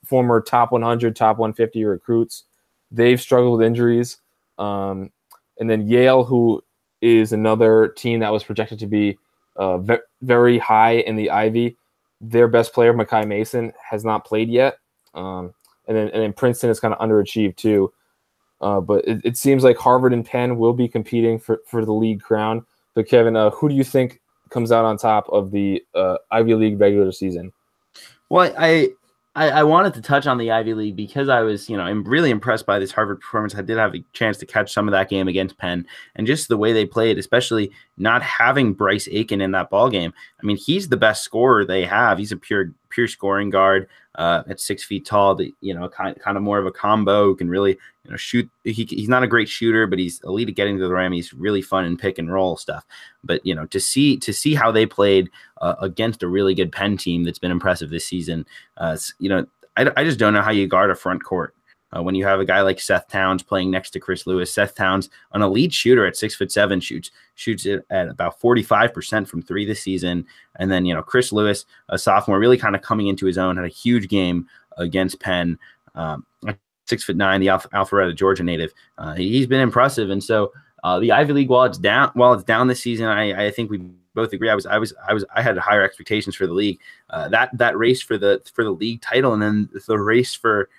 former top 100, top 150 recruits. They've struggled with injuries. And then Yale, who is another team that was projected to be very high in the Ivy, their best player, Makai Mason, has not played yet. And then Princeton is kind of underachieved too. But it seems like Harvard and Penn will be competing for the league crown. But Kevin, who do you think comes out on top of the Ivy League regular season? Well, I wanted to touch on the Ivy League because I was, I'm really impressed by this Harvard performance. I did have a chance to catch some of that game against Penn, and just the way they played, especially not having Bryce Aiken in that ball game. I mean, he's the best scorer they have. He's a pure scoring guard at 6 feet tall. Kind of more of a combo who can really shoot. He's not a great shooter, but he's elite at getting to the rim. He's really fun in pick and roll stuff. But to see how they played against a really good Penn team that's been impressive this season. I just don't know how you guard a front court when you have a guy like Seth Towns playing next to Chris Lewis. Seth Towns, an elite shooter at 6'7", shoots it at about 45% from three this season. And then Chris Lewis, a sophomore, really kind of coming into his own, had a huge game against Penn. 6'9", the Alpharetta, Georgia native. He's been impressive, and so the Ivy League, while it's down this season, I think we both agree. I had higher expectations for the league. That race for the league title, and then the race for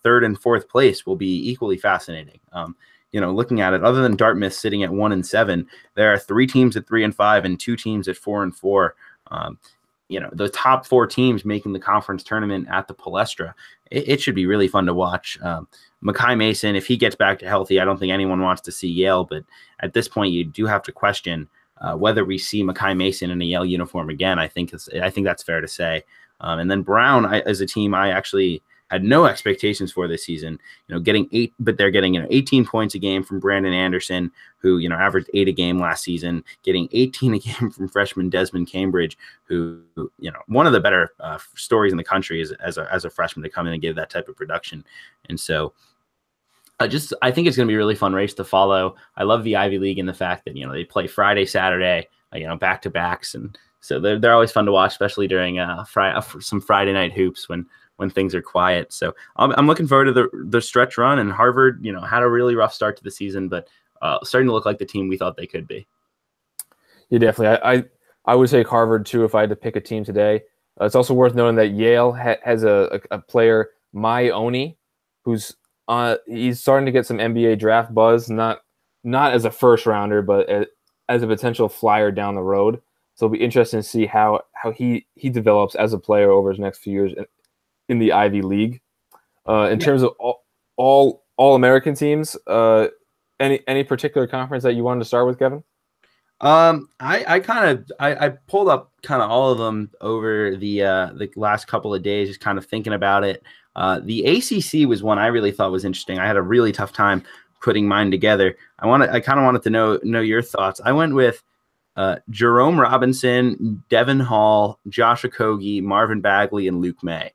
third and fourth place will be equally fascinating. Looking at it, other than Dartmouth sitting at 1-7, there are 3 teams at 3-5 and 2 teams at 4-4. The top 4 teams making the conference tournament at the Palestra. It should be really fun to watch. Makai Mason, if he gets back to healthy, I don't think anyone wants to see Yale, but at this point, you do have to question whether we see Makai Mason in a Yale uniform again. I think that's fair to say. And then Brown, as a team, I actually had no expectations for this season. Getting 8, but they're getting 18 points a game from Brandon Anderson, who averaged 8 a game last season. Getting 18 a game from freshman Desmond Cambridge, who one of the better stories in the country as a freshman to come in and give that type of production. And so I think it's going to be a really fun race to follow. I love the Ivy League and the fact that they play Friday, Saturday, back to backs, and so they're always fun to watch, especially during some Friday night hoops when things are quiet. So I'm looking forward to the stretch run. And Harvard, had a really rough start to the season, but starting to look like the team we thought they could be. Yeah, definitely. I would take Harvard too if I had to pick a team today. It's also worth noting that Yale has a player, Mai Oni, who's he's starting to get some NBA draft buzz, not as a first rounder, but as a potential flyer down the road. So it'll be interesting to see how he develops as a player over his next few years in the Ivy League. In terms of all American teams, any particular conference that you wanted to start with, Kevin? I pulled up kind of all of them over the last couple of days, just kind of thinking about it. The ACC was one I really thought was interesting. I had a really tough time putting mine together. I kind of wanted to know your thoughts. I went with Jerome Robinson, Devin Hall, Josh Okogie, Marvin Bagley, and Luke May.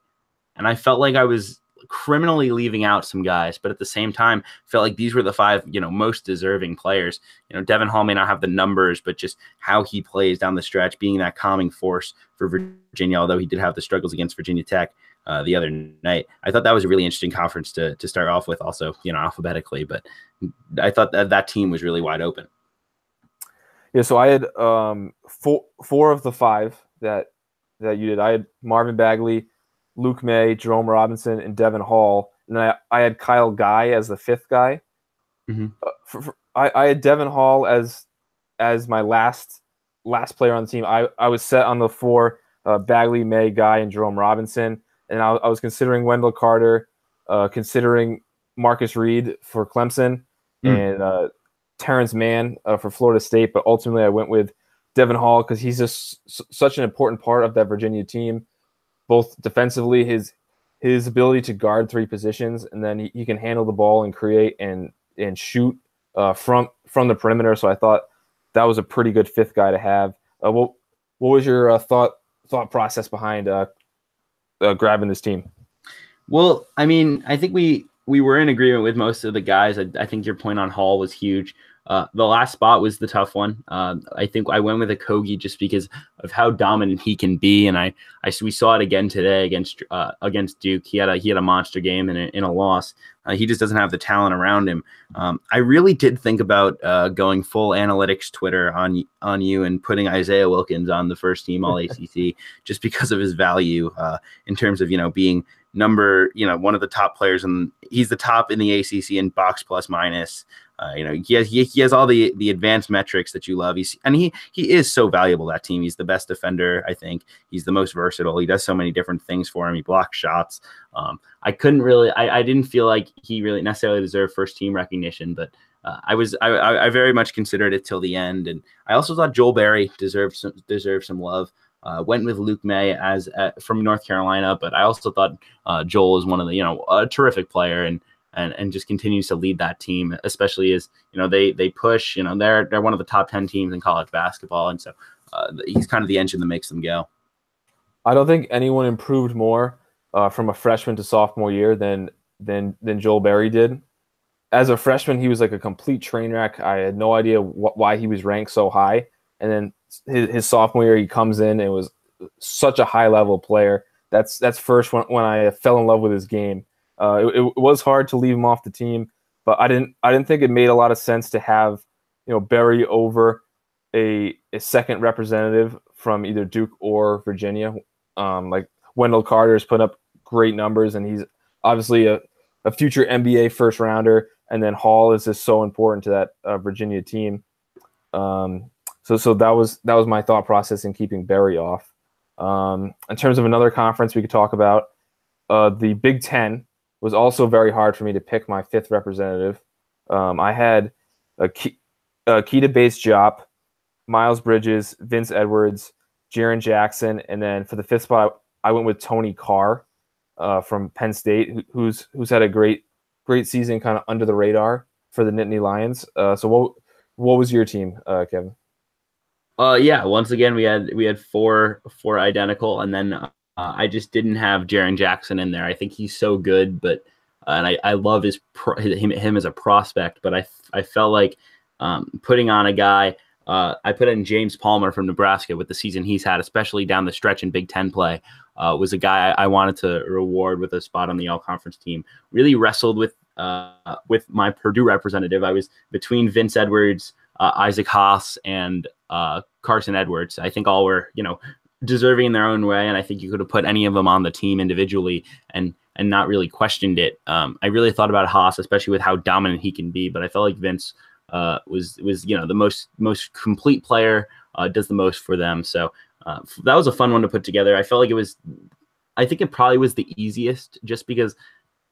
And I felt like I was criminally leaving out some guys, but at the same time, felt like these were the 5, most deserving players. Devin Hall may not have the numbers, but just how he plays down the stretch, being that calming force for Virginia, although he did have the struggles against Virginia Tech the other night. I thought that was a really interesting conference to start off with, also, alphabetically, but I thought that team was really wide open. Yeah, so I had 4 of the 5 that you did. I had Marvin Bagley, Luke May, Jerome Robinson, and Devin Hall. And then I had Kyle Guy as the 5th guy. Mm-hmm. I had Devin Hall as my last player on the team. I was set on the 4, Bagley, May, Guy, and Jerome Robinson. And I was considering Wendell Carter, considering Marcus Reed for Clemson, and Terrence Mann for Florida State. But ultimately I went with Devin Hall because he's just such an important part of that Virginia team. Both defensively, his ability to guard 3 positions, and then he can handle the ball and create and shoot from the perimeter. So I thought that was a pretty good 5th guy to have. What was your thought process behind grabbing this team? Well, I mean, I think we were in agreement with most of the guys. I think your point on Hall was huge. The last spot was the tough one. I think I went with Okogie just because of how dominant he can be, and we saw it again today against Duke. He had a monster game in a loss. He just doesn't have the talent around him. I really did think about going full analytics Twitter on you and putting Isaiah Wilkins on the first team All ACC just because of his value in terms of being one of the top players, and he's the top in the ACC in box plus minus. He has all the advanced metrics that you love. He is so valuable to that team. He's the best defender, I think. He's the most versatile. He does so many different things for him. He blocks shots. I didn't feel like he really necessarily deserved first team recognition, but I very much considered it till the end. And I also thought Joel Berry deserved some love. Went with Luke May from North Carolina, but I also thought Joel is one of a terrific player and just continues to lead that team, especially as they push. They're one of the top 10 teams in college basketball, and so he's kind of the engine that makes them go. I don't think anyone improved more from a freshman to sophomore year than Joel Berry did. As a freshman, he was like a complete train wreck. I had no idea why he was ranked so high, and then his sophomore year, he comes in and was such a high level player. That's first when I fell in love with his game. It was hard to leave him off the team, but I didn't think it made a lot of sense to have Berry over a second representative from either Duke or Virginia. Like Wendell Carter's put up great numbers, and he's obviously a future NBA first rounder. And then Hall is just so important to that Virginia team. So that was my thought process in keeping Berry off. In terms of another conference we could talk about, the Big Ten was also very hard for me to pick my fifth representative. I had Keita Bates-Diop, Miles Bridges, Vince Edwards, Jaren Jackson, and then for the fifth spot, I went with Tony Carr from Penn State, who's had a great season, kind of under the radar for the Nittany Lions. So what was your team, Kevin? Once again, we had four identical, and then I just didn't have Jaren Jackson in there. I think he's so good, but and I love him as a prospect, but I felt like putting on a guy. I put in James Palmer from Nebraska with the season he's had, especially down the stretch in Big Ten play. Was a guy I wanted to reward with a spot on the all-conference team. Really wrestled with my Purdue representative. I was between Vince Edwards, Isaac Haas, and Carson Edwards. I think all were deserving in their own way, and I think you could have put any of them on the team individually and not really questioned it. I really thought about Haas, especially with how dominant he can be, but I felt like Vince was the most complete player, does the most for them. So that was a fun one to put together. I felt like I think it probably was the easiest, just because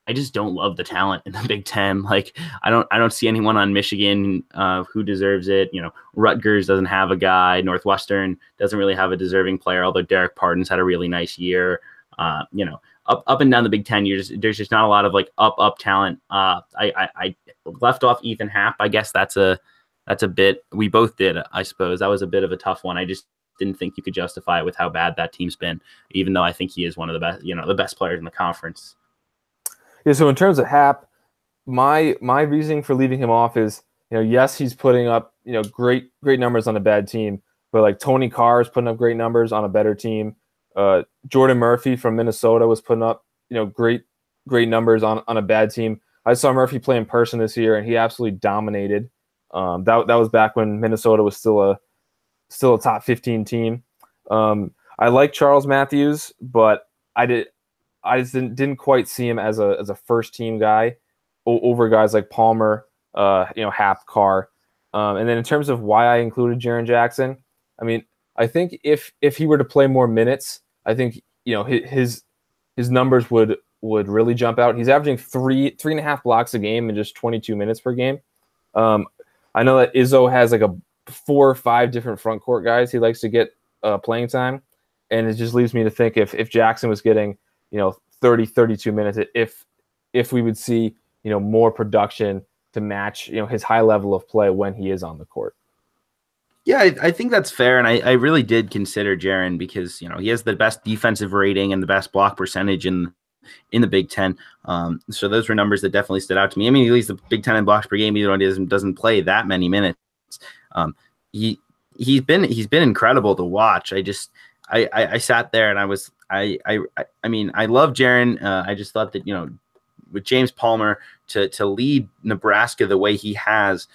I just don't love the talent in the Big Ten. Like I don't see anyone on Michigan who deserves it. Rutgers doesn't have a guy. Northwestern doesn't really have a deserving player, although Derek Pardon's had a really nice year. Up and down the Big Ten, there's just not a lot of like up talent. I left off Ethan Happ. I guess that's a bit, we both did, I suppose. That was a bit of a tough one. I just didn't think you could justify it with how bad that team's been, even though I think he is one of the best, the best players in the conference. Yeah, so in terms of Happ, my reasoning for leaving him off is, yes, he's putting up, great numbers on a bad team, but like Tony Carr is putting up great numbers on a better team. Jordan Murphy from Minnesota was putting up, great numbers on a bad team. I saw Murphy play in person this year, and he absolutely dominated. That was back when Minnesota was still a top 15 team. I like Charles Matthews, but I just didn't quite see him as a first team guy over guys like Palmer, Happ, Carr. And then in terms of why I included Jaren Jackson, I mean, I think if he were to play more minutes, I think his numbers would really jump out. He's averaging 3.5 blocks a game in just 22 minutes per game. I know that Izzo has like 4 or 5 different front court guys he likes to get playing time, and it just leaves me to think if Jackson was getting 30, 32 minutes, if we would see more production to match his high level of play when he is on the court. Yeah, I think that's fair, and I really did consider Jaren because he has the best defensive rating and the best block percentage in the Big Ten. So those were numbers that definitely stood out to me. I mean, he leads the Big Ten in blocks per game, even though he doesn't play that many minutes. He's been incredible to watch. I sat there and I love Jaren. I just thought that with James Palmer to lead Nebraska the way he has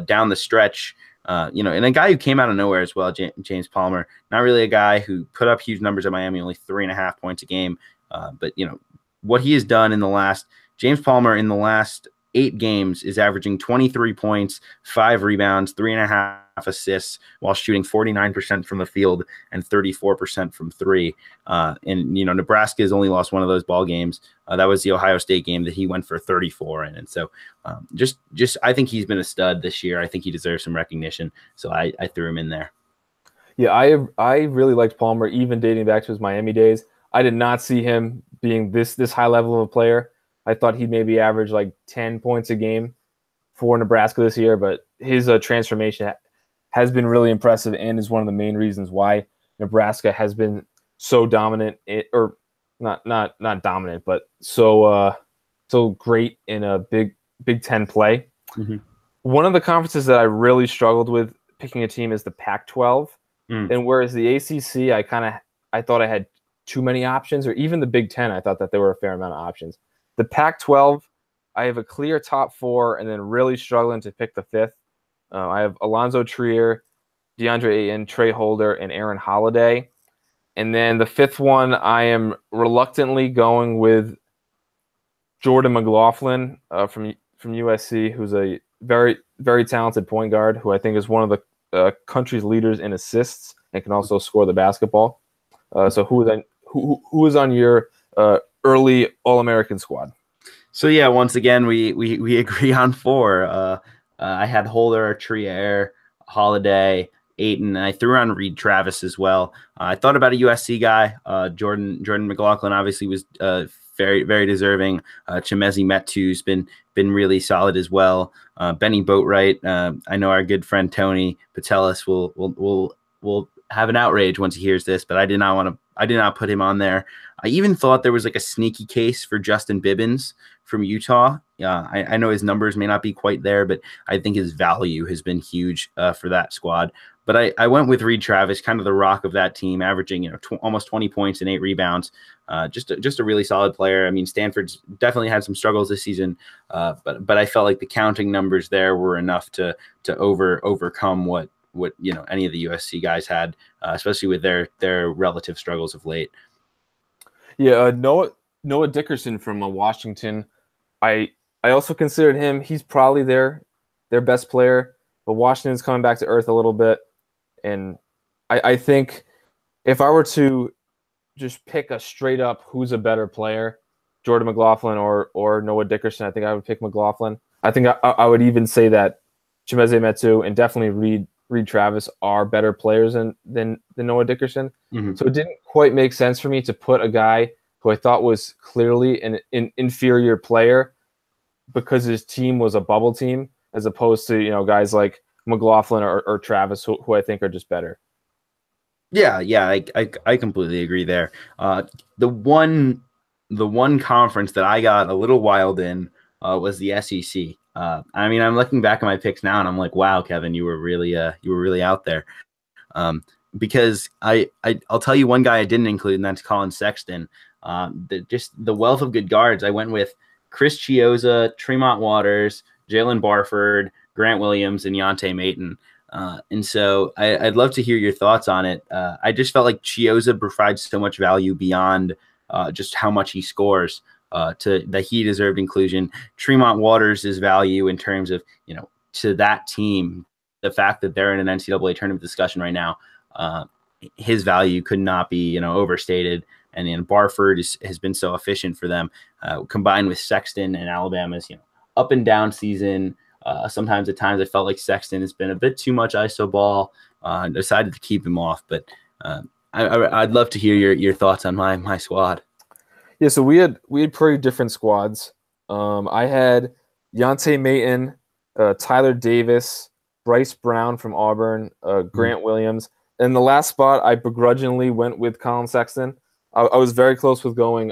down the stretch. And a guy who came out of nowhere as well, James Palmer, not really a guy who put up huge numbers at Miami, only 3.5 points a game. But what he has done James Palmer in the last 8 games is averaging 23 points, 5 rebounds, 3.5 assists, while shooting 49% from the field and 34% from 3. And Nebraska has only lost one of those ball games. That was the Ohio State game that he went for 34 in. And so just I think he's been a stud this year. I think he deserves some recognition. So I threw him in there. Yeah, I really liked Palmer, even dating back to his Miami days. I did not see him being this high level of a player. I thought he'd maybe average like 10 points a game for Nebraska this year, but his transformation has been really impressive and is one of the main reasons why Nebraska has been so dominant, or not dominant, but so great in a Big Ten play. Mm-hmm. One of the conferences that I really struggled with picking a team is the Pac-12. And whereas the ACC, I thought I had too many options, or even the Big Ten, I thought that there were a fair amount of options. The Pac-12, I have a clear top 4, and then really struggling to pick the 5th. I have Alonzo Trier, DeAndre Ayton, Trey Holder, and Aaron Holiday. And then the 5th one, I am reluctantly going with Jordan McLaughlin from USC, who's a very, very talented point guard who I think is one of the country's leaders in assists and can also score the basketball. So who is on your early All-American squad? So yeah, once again we agree on 4. I had Holder, Trier, Holiday, Ayton, and I threw on Reed Travis as well. I thought about a USC guy. Jordan McLaughlin obviously was very, very deserving. Chimezi Metu's been really solid as well. Benny Boatwright. I know our good friend Tony Patelis will have an outrage once he hears this, but I did not put him on there. I even thought there was like a sneaky case for Justin Bibbins from Utah. I know his numbers may not be quite there, but I think his value has been huge for that squad. But I went with Reed Travis, kind of the rock of that team, averaging almost 20 points and 8 rebounds. Just a really solid player. I mean, Stanford's definitely had some struggles this season, but I felt like the counting numbers there were enough to overcome what any of the USC guys had, especially with their relative struggles of late. Yeah, Noah Dickerson from Washington. I also considered him. He's probably their best player, but Washington's coming back to earth a little bit. And I think if I were to just pick a straight up who's a better player, Jordan McLaughlin or Noah Dickerson, I think I would pick McLaughlin. I think I would even say that Chimezi Metu and definitely Reed Travis are better players than Noah Dickerson. Mm-hmm. So it didn't quite make sense for me to put a guy who I thought was clearly an inferior player because his team was a bubble team, as opposed to guys like McLaughlin or Travis who I think are just better. Yeah, I completely agree there. The one conference that I got a little wild in was the SEC. I mean, I'm looking back at my picks now, and I'm like, wow, Kevin, you were really out there. Because I'll tell you one guy I didn't include, and that's Colin Sexton. Just the wealth of good guards. I went with Chris Chiozza, Tremont Waters, Jalen Barford, Grant Williams, and Yonte Maton. And so I'd love to hear your thoughts on it. I just felt like Chiozza provides so much value beyond just how much he scores. That he deserved inclusion. Tremont Waters' value in terms of, to that team, the fact that they're in an NCAA tournament discussion right now, his value could not be, overstated. And then Barford has been so efficient for them, combined with Sexton and Alabama's, up and down season. Sometimes at times I felt like Sexton has been a bit too much ISO ball. Decided to keep him off, but I'd love to hear your thoughts on my squad. Yeah, so we had pretty different squads. I had Yonte Maton, Tyler Davis, Bryce Brown from Auburn, Grant Williams. And the last spot, I begrudgingly went with Colin Sexton. I was very close with going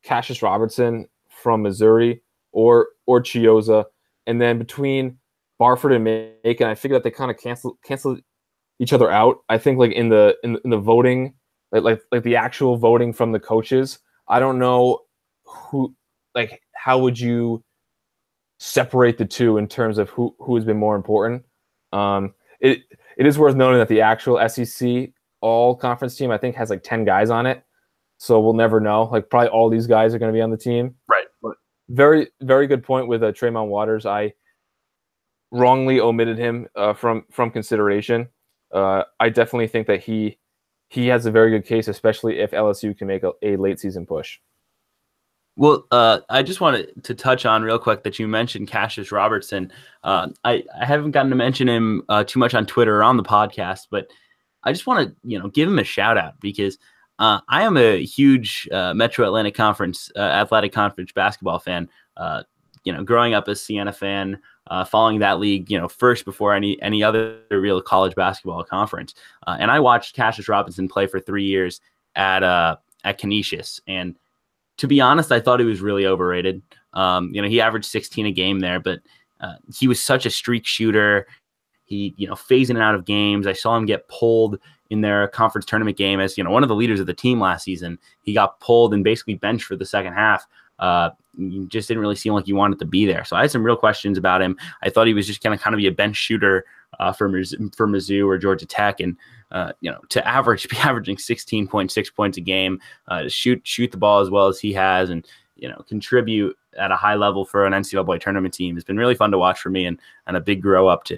Cassius Robertson from Missouri or Chiozza. And then between Barford and Macon, I figured that they kind of cancel each other out. I think like in the voting, like the actual voting from the coaches, I don't know how would you separate the two in terms of who has been more important. It is worth noting that the actual SEC all conference team, I think, has like 10 guys on it. So we'll never know. Like probably all these guys are going to be on the team. Right. Very, very good point with Tremont Waters. I wrongly omitted him from consideration. I definitely think that he has a very good case, especially if LSU can make a late season push. Well, I just wanted to touch on real quick that you mentioned Cassius Robertson. I haven't gotten to mention him too much on Twitter or on the podcast, but I just want to give him a shout out because I am a huge Metro Atlantic Conference Athletic Conference basketball fan. Growing up a Siena fan, following that league, first before any other real college basketball conference, and I watched Cassius Robinson play for 3 years at Canisius, and to be honest, I thought he was really overrated. He averaged 16 a game there, but he was such a streak shooter. He, phasing in and out of games. I saw him get pulled in their conference tournament game as, one of the leaders of the team last season. He got pulled and basically benched for the second half. You just didn't really seem like he wanted to be there. So I had some real questions about him. I thought he was just going to kind of be a bench shooter for Mizzou or Georgia Tech. And, to be averaging 16.6 points a game, to shoot the ball as well as he has and, contribute at a high level for an NCAA tournament team. It's been really fun to watch for me and a big grow up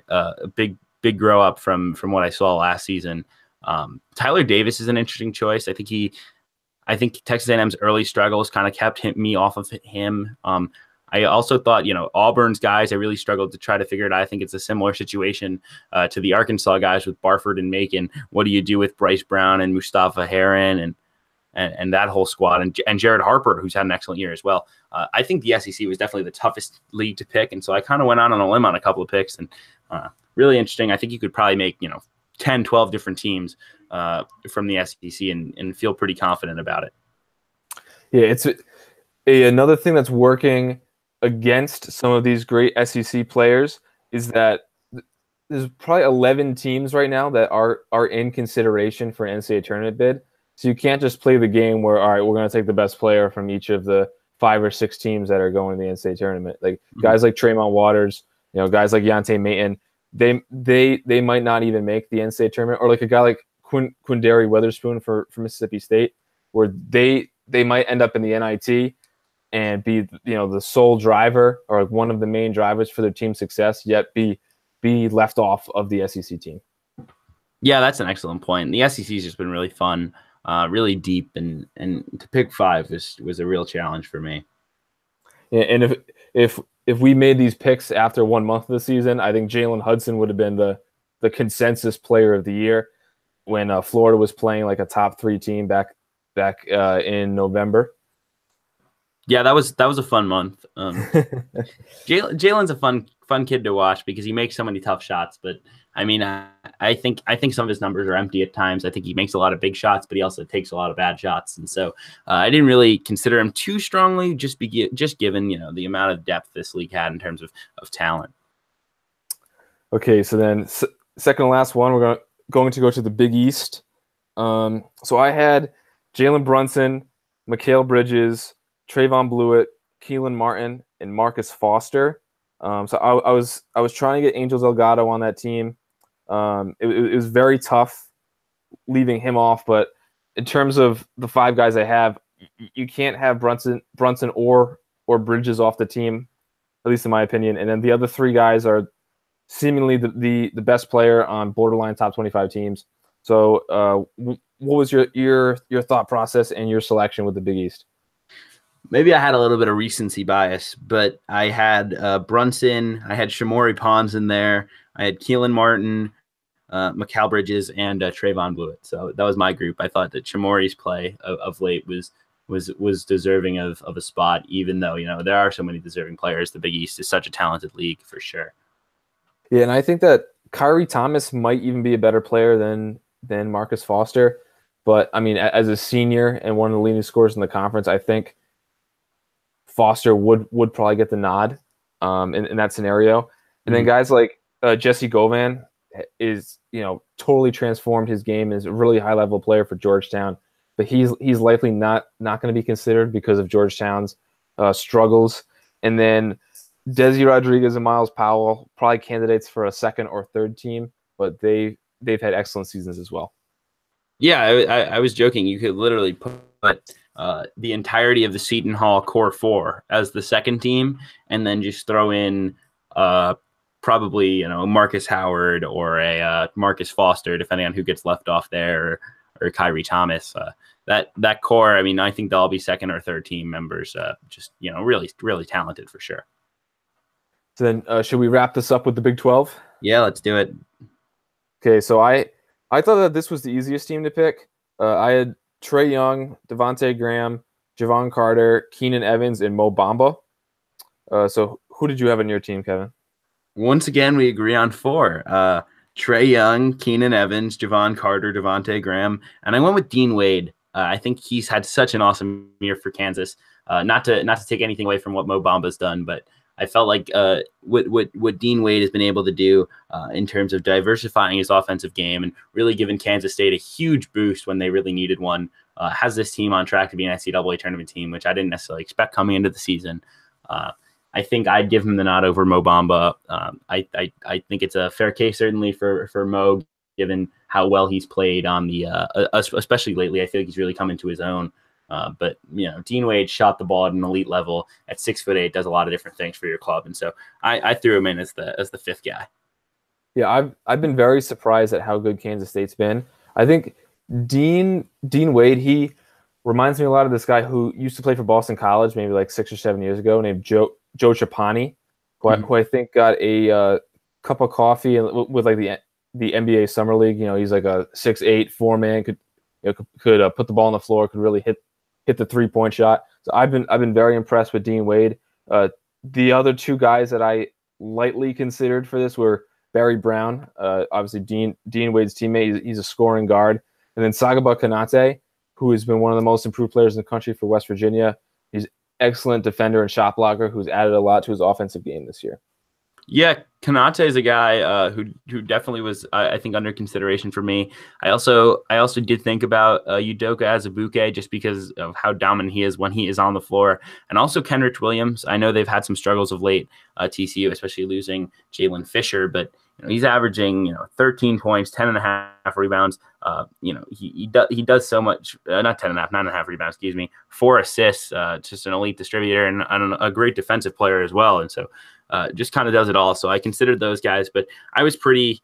from what I saw last season. Tyler Davis is an interesting choice. I think Texas A&M's early struggles kind of kept me off of him. I also thought, Auburn's guys, I really struggled to try to figure it out. I think it's a similar situation to the Arkansas guys with Barford and Macon. What do you do with Bryce Brown and Mustafa Heron and that whole squad and Jared Harper, who's had an excellent year as well? I think the SEC was definitely the toughest league to pick. And so I kind of went out on a limb on a couple of picks and really interesting. I think you could probably make, 10, 12 different teams from the SEC and feel pretty confident about it. Yeah, it's another thing that's working against some of these great SEC players is that there's probably 11 teams right now that are in consideration for an NCAA tournament bid. So you can't just play the game where, all right, we're going to take the best player from each of the 5 or 6 teams that are going to the NCAA tournament. Like guys like Tremont Waters, guys like Yante Mayton, they might not even make the NCAA tournament, or like a guy like Quindary Weatherspoon for Mississippi State, where they might end up in the NIT and be the sole driver or like one of the main drivers for their team's success, yet be left off of the SEC team. Yeah, that's an excellent point. The SEC has just been really fun, really deep, and to pick 5 was a real challenge for me. Yeah, and if we made these picks after 1 month of the season, I think Jalen Hudson would have been the consensus player of the year when Florida was playing like a top 3 team back in November. Yeah, that was a fun month. Jalen's a fun kid to watch because he makes so many tough shots. But I mean, I think some of his numbers are empty at times. I think he makes a lot of big shots, but he also takes a lot of bad shots. And so I didn't really consider him too strongly, just given the amount of depth this league had in terms of talent. Okay, so then second to last one, we're going to go to the Big East. So I had Jalen Brunson, Mikal Bridges, Trayvon Blewett, Keelan Martin, and Marcus Foster. So I was trying to get Angel Delgado on that team. It was very tough leaving him off, but in terms of the 5 guys I have, you can't have Brunson or Bridges off the team, at least in my opinion. And then the other 3 guys are seemingly the best player on borderline top 25 teams. So what was your thought process and your selection with the Big East? Maybe I had a little bit of recency bias, but I had Brunson, I had Shamori Pons in there, I had Keelan Martin, Mikal Bridges, and Trayvon Blewett. So that was my group. I thought that Shamori's play of late was deserving of a spot, even though there are so many deserving players. The Big East is such a talented league for sure. Yeah, and I think that Kyrie Thomas might even be a better player than Marcus Foster. But I mean, as a senior and one of the leading scorers in the conference, I think Foster would probably get the nod in that scenario. And then guys like Jesse Govan is totally transformed his game, is a really high level player for Georgetown, but he's likely not going to be considered because of Georgetown's struggles. And then Desi Rodriguez and Miles Powell, probably candidates for a 2nd or 3rd team, but they've had excellent seasons as well. Yeah, I was joking. You could literally put the entirety of the Seton Hall core four as the second team, and then just throw in probably Marcus Howard or a Marcus Foster, depending on who gets left off there, or Kyrie Thomas. That core, I mean, I think they'll all be second or third team members. Just really, really talented for sure. So then, should we wrap this up with the Big 12? Yeah, let's do it. Okay, so I thought that this was the easiest team to pick. I had Trae Young, Devontae Graham, Javon Carter, Keenan Evans, and Mo Bamba. So who did you have on your team, Kevin? Once again, we agree on four. Trae Young, Keenan Evans, Javon Carter, Devontae Graham, and I went with Dean Wade. I think he's had such an awesome year for Kansas. Not to take anything away from what Mo Bamba's done, but I felt like what Dean Wade has been able to do in terms of diversifying his offensive game and really giving Kansas State a huge boost when they really needed one, has this team on track to be an NCAA tournament team, which I didn't necessarily expect coming into the season. I think I'd give him the nod over Mo Bamba. I think it's a fair case, certainly, for Mo, given how well he's played on the especially lately. I feel like he's really come into his own. But Dean Wade shot the ball at an elite level at 6'8", does a lot of different things for your club, and so I threw him in as the fifth guy. Yeah, I've been very surprised at how good Kansas State's been. I think Dean Wade, he reminds me a lot of this guy who used to play for Boston College maybe like 6 or 7 years ago, named Joe Trapani, who I think got a cup of coffee with like the NBA Summer League. He's like a 6'8" 4-man, could put the ball on the floor, could really hit the 3-point shot. So I've been very impressed with Dean Wade. The other two guys that I lightly considered for this were Barry Brown, obviously Dean Wade's teammate. He's a scoring guard, and then Sagaba Konate, who has been one of the most improved players in the country for West Virginia. He's an excellent defender and shot blocker who's added a lot to his offensive game this year. Yeah, Konate is a guy who definitely was, I think, under consideration for me. I also did think about Udoka Azubuike just because of how dominant he is when he is on the floor, and also Kenrich Williams. I know they've had some struggles of late, TCU, especially losing Jalen Fisher, but he's averaging 13 points, 10.5 rebounds. He does so much. Not 10.5, 9.5 rebounds. 4 assists. Just an elite distributor and a great defensive player as well. And so. Just kind of does it all. So I considered those guys, but I was pretty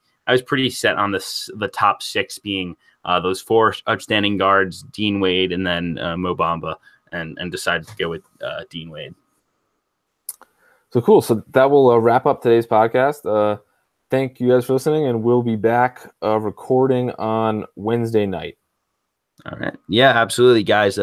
set on the top 6 being those 4 outstanding guards, Dean Wade, and then Mo Bamba, and decided to go with Dean Wade. So cool. So that will wrap up today's podcast. Thank you guys for listening, and we'll be back recording on Wednesday night. All right. Yeah, absolutely, guys.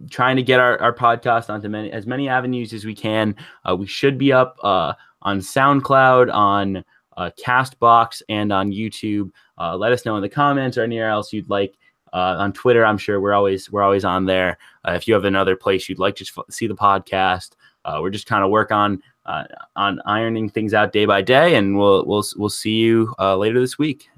Trying to get our podcast onto as many avenues as we can. We should be up on SoundCloud, on Castbox, and on YouTube. Let us know in the comments or anywhere else you'd like. On Twitter, I'm sure we're always on there. If you have another place you'd like to see the podcast, we're just kind of work on ironing things out day by day, and we'll see you later this week.